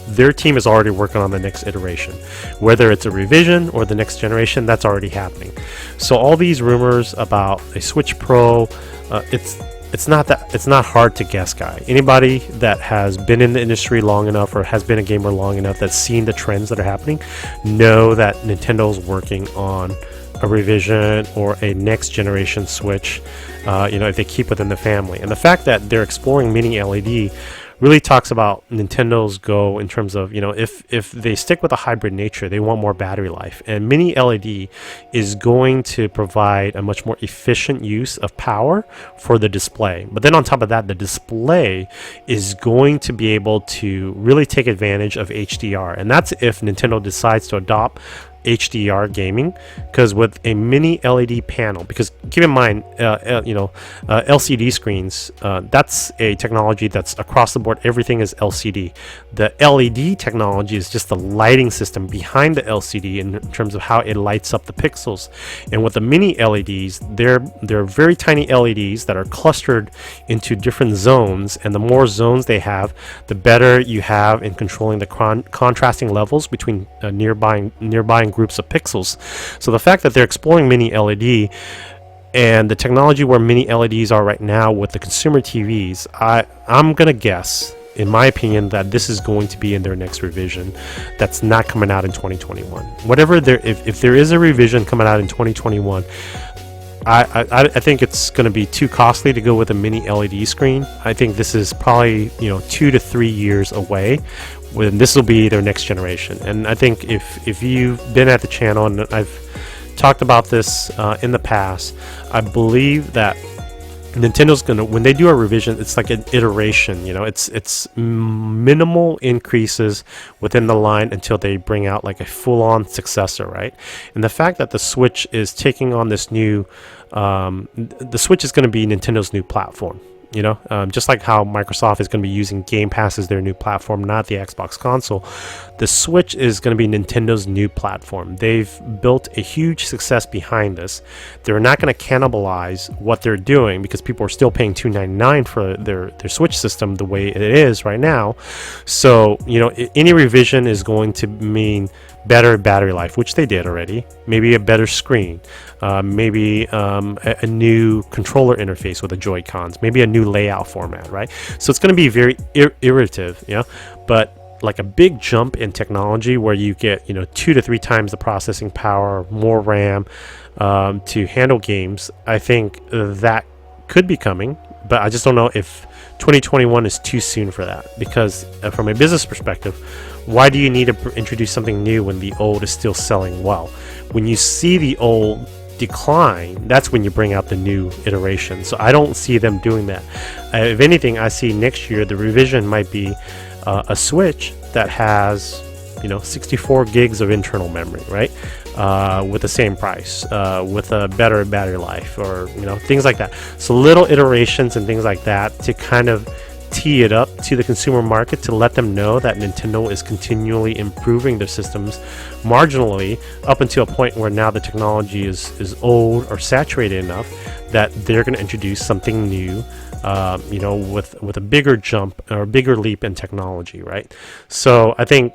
their team is already working on the next iteration. Whether it's a revision or the next generation, that's already happening. So all these rumors about a Switch Pro, it's not hard to guess, guy. Anybody that has been in the industry long enough or has been a gamer long enough that's seen the trends that are happening know that Nintendo's working on a revision or a next generation Switch, if they keep within the family. And the fact that they're exploring mini LED really talks about Nintendo's go in terms of, if they stick with a hybrid nature, they want more battery life. And mini LED is going to provide a much more efficient use of power for the display. But then on top of that, the display is going to be able to really take advantage of HDR. And that's if Nintendo decides to adopt HDR gaming, because with a mini LED panel, because keep in mind, LCD screens, that's a technology that's across the board. Everything is LCD. The LED technology is just the lighting system behind the LCD in terms of how it lights up the pixels. And with the mini LEDs, they're very tiny LEDs that are clustered into different zones, and the more zones they have, the better you have in controlling the contrasting levels between nearby groups of pixels. So the fact that they're exploring mini LED and the technology where mini LEDs are right now with the consumer TVs, I'm gonna guess, in my opinion, that this is going to be in their next revision that's not coming out in 2021. If there is a revision coming out in 2021, I think it's going to be too costly to go with a mini LED screen. I think this is probably 2 to 3 years away when this will be their next generation. And I think if you've been at the channel, and I've talked about this in the past, I believe that Nintendo's gonna, when they do a revision, it's like an iteration, you know, it's minimal increases within the line until they bring out like a full-on successor, right? And the fact that the Switch is taking on this new, the Switch is going to be Nintendo's new platform. You know, just like how Microsoft is going to be using Game Pass as their new platform, not the Xbox console, the Switch is going to be Nintendo's new platform. They've built a huge success behind this. They're not going to cannibalize what they're doing because people are still paying $299 for their Switch system the way it is right now. So, you know, any revision is going to mean better battery life, which they did already, maybe a better screen, maybe a new controller interface with the Joy-Cons, maybe a new layout format, right? So it's going to be very iterative, yeah, but like a big jump in technology where you get, you know, 2 to 3 times the processing power, more RAM to handle games. I think that could be coming, but I just don't know if 2021 is too soon for that, because from a business perspective, why do you need to introduce something new when the old is still selling well? When you see the old decline, that's when you bring out the new iteration. So I don't see them doing that. If anything, I see next year the revision might be a Switch that has, you know, 64 gigs of internal memory, right? With the same price, with a better battery life, or, you know, things like that. So little iterations and things like that to kind of tee it up to the consumer market, to let them know that Nintendo is continually improving their systems marginally up until a point where now the technology is old or saturated enough that they're going to introduce something new, you know, with a bigger jump or a bigger leap in technology, right? So I think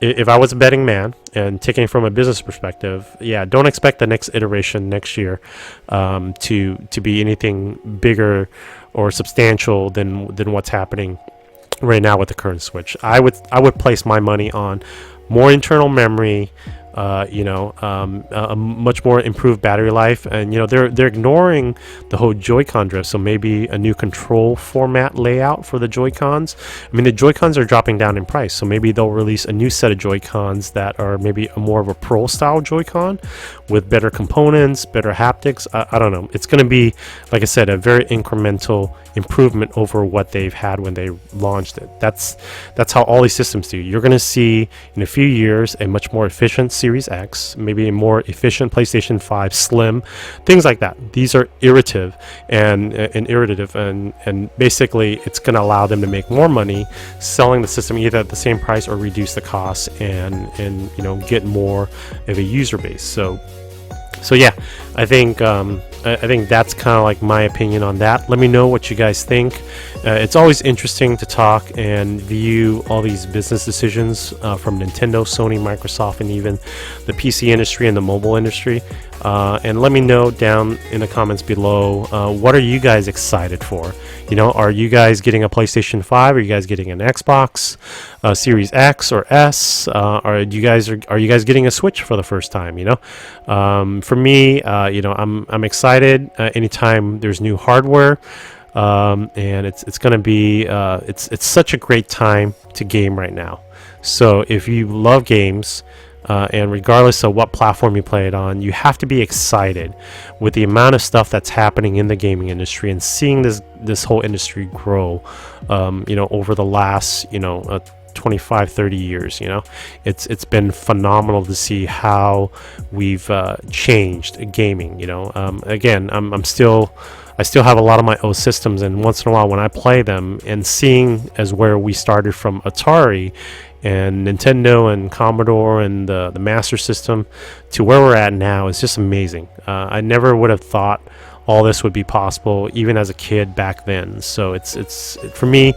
if I was a betting man and taking it from a business perspective, yeah, don't expect the next iteration next year to be anything bigger or substantial than what's happening right now with the current Switch. I would place my money on more internal memory, you know, a much more improved battery life, and, you know, they're ignoring the whole Joy-Con drift. So maybe a new control format layout for the Joy-Cons. I mean, the Joy-Cons are dropping down in price, so maybe they'll release a new set of Joy-Cons that are maybe more of a Pro style Joy-Con with better components, better haptics. I don't know. It's going to be, like I said, a very incremental improvement over what they've had when they launched it. That's how all these systems do. You're going to see in a few years a much more efficient Series X, maybe a more efficient PlayStation 5 Slim, things like that. These are iterative and basically it's going to allow them to make more money selling the system either at the same price or reduce the cost and you know, get more of a user base. So yeah, I think that's kind of like my opinion on that. Let me know what you guys think. It's always interesting to talk and view all these business decisions from Nintendo, Sony, Microsoft, and even the PC industry and the mobile industry. And let me know down in the comments below, what are you guys excited for? You know, are you guys getting a PlayStation 5? Are you guys getting an Xbox Series X or S? Are you guys getting a Switch for the first time? You know, for me, you know, I'm excited anytime there's new hardware, and it's going to be it's such a great time to game right now. So if you love games, and regardless of what platform you play it on, you have to be excited with the amount of stuff that's happening in the gaming industry and seeing this whole industry grow, you know, over the last, you know, 25-30 years. You know, it's been phenomenal to see how we've changed gaming. You know, again, I still have a lot of my old systems, and once in a while when I play them and seeing as where we started from Atari and Nintendo and Commodore and the Master System to where we're at now is just amazing. I never would have thought all this would be possible even as a kid back then. So it's for me,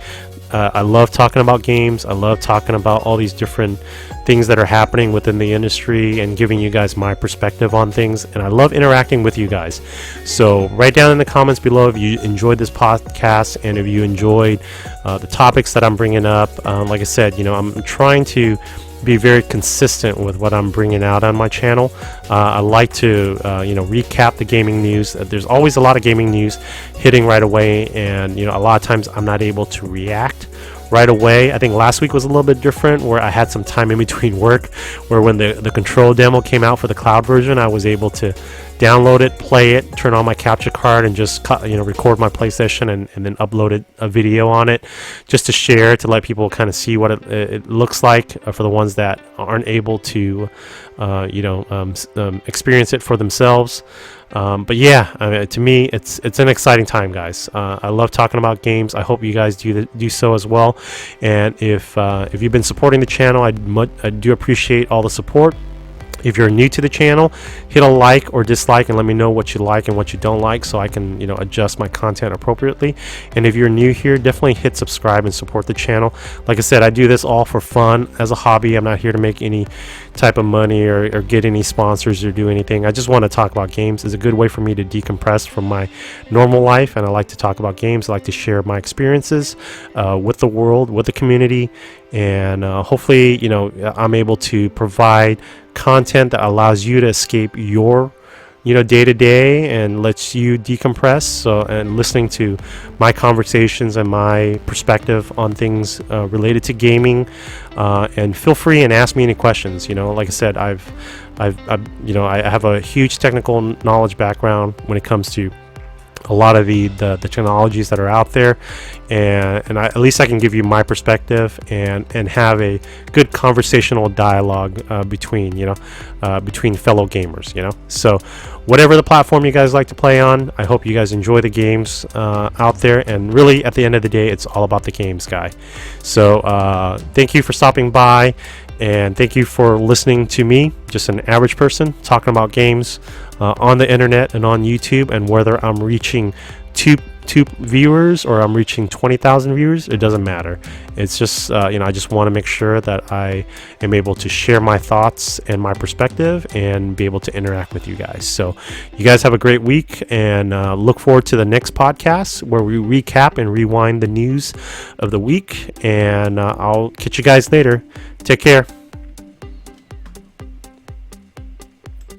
I love talking about games. I love talking about all these different things that are happening within the industry and giving you guys my perspective on things, and I love interacting with you guys. So write down in the comments below if you enjoyed this podcast and if you enjoyed the topics that I'm bringing up. Like I said, you know, I'm trying to be very consistent with what I'm bringing out on my channel. I like to you know, recap the gaming news. There's always a lot of gaming news hitting right away, and you know, a lot of times I'm not able to react right away. I think last week was a little bit different, where I had some time in between work, where when the control demo came out for the cloud version, I was able to download it, play it, turn on my capture card, and just record my PlayStation and then upload a video on it, just to share, to let people kind of see what it looks like for the ones that aren't able to experience it for themselves. But yeah, I mean, to me, it's an exciting time, guys. I love talking about games. I hope you guys do so as well. And if you've been supporting the channel, I do appreciate all the support. If you're new to the channel, hit a like or dislike and let me know what you like and what you don't like, so I can adjust my content appropriately. And if you're new here, definitely hit subscribe and support the channel. Like I said, I do this all for fun, as a hobby. I'm not here to make any type of money or get any sponsors or do anything. I just want to talk about games. It's a good way for me to decompress from my normal life, and I like to talk about games. I like to share my experiences with the world, with the community, and hopefully I'm able to provide content that allows you to escape your day to day and lets you decompress. And listening to my conversations and my perspective on things related to gaming, and feel free and ask me any questions. Like I said, I have a huge technical knowledge background when it comes to a lot of the technologies that are out there, and at least I can give you my perspective and have a good conversational dialogue between fellow gamers. So whatever the platform you guys like to play on, I hope you guys enjoy the games out there. And really, at the end of the day, it's all about the games, guy. So thank you for stopping by, and thank you for listening to me, just an average person talking about games on the internet and on YouTube. And whether I'm reaching two viewers or I'm reaching 20,000 viewers, it doesn't matter. It's just I just want to make sure that I am able to share my thoughts and my perspective and be able to interact with you guys. So you guys have a great week, and look forward to the next podcast where we recap and rewind the news of the week. And I'll catch you guys later. Take care.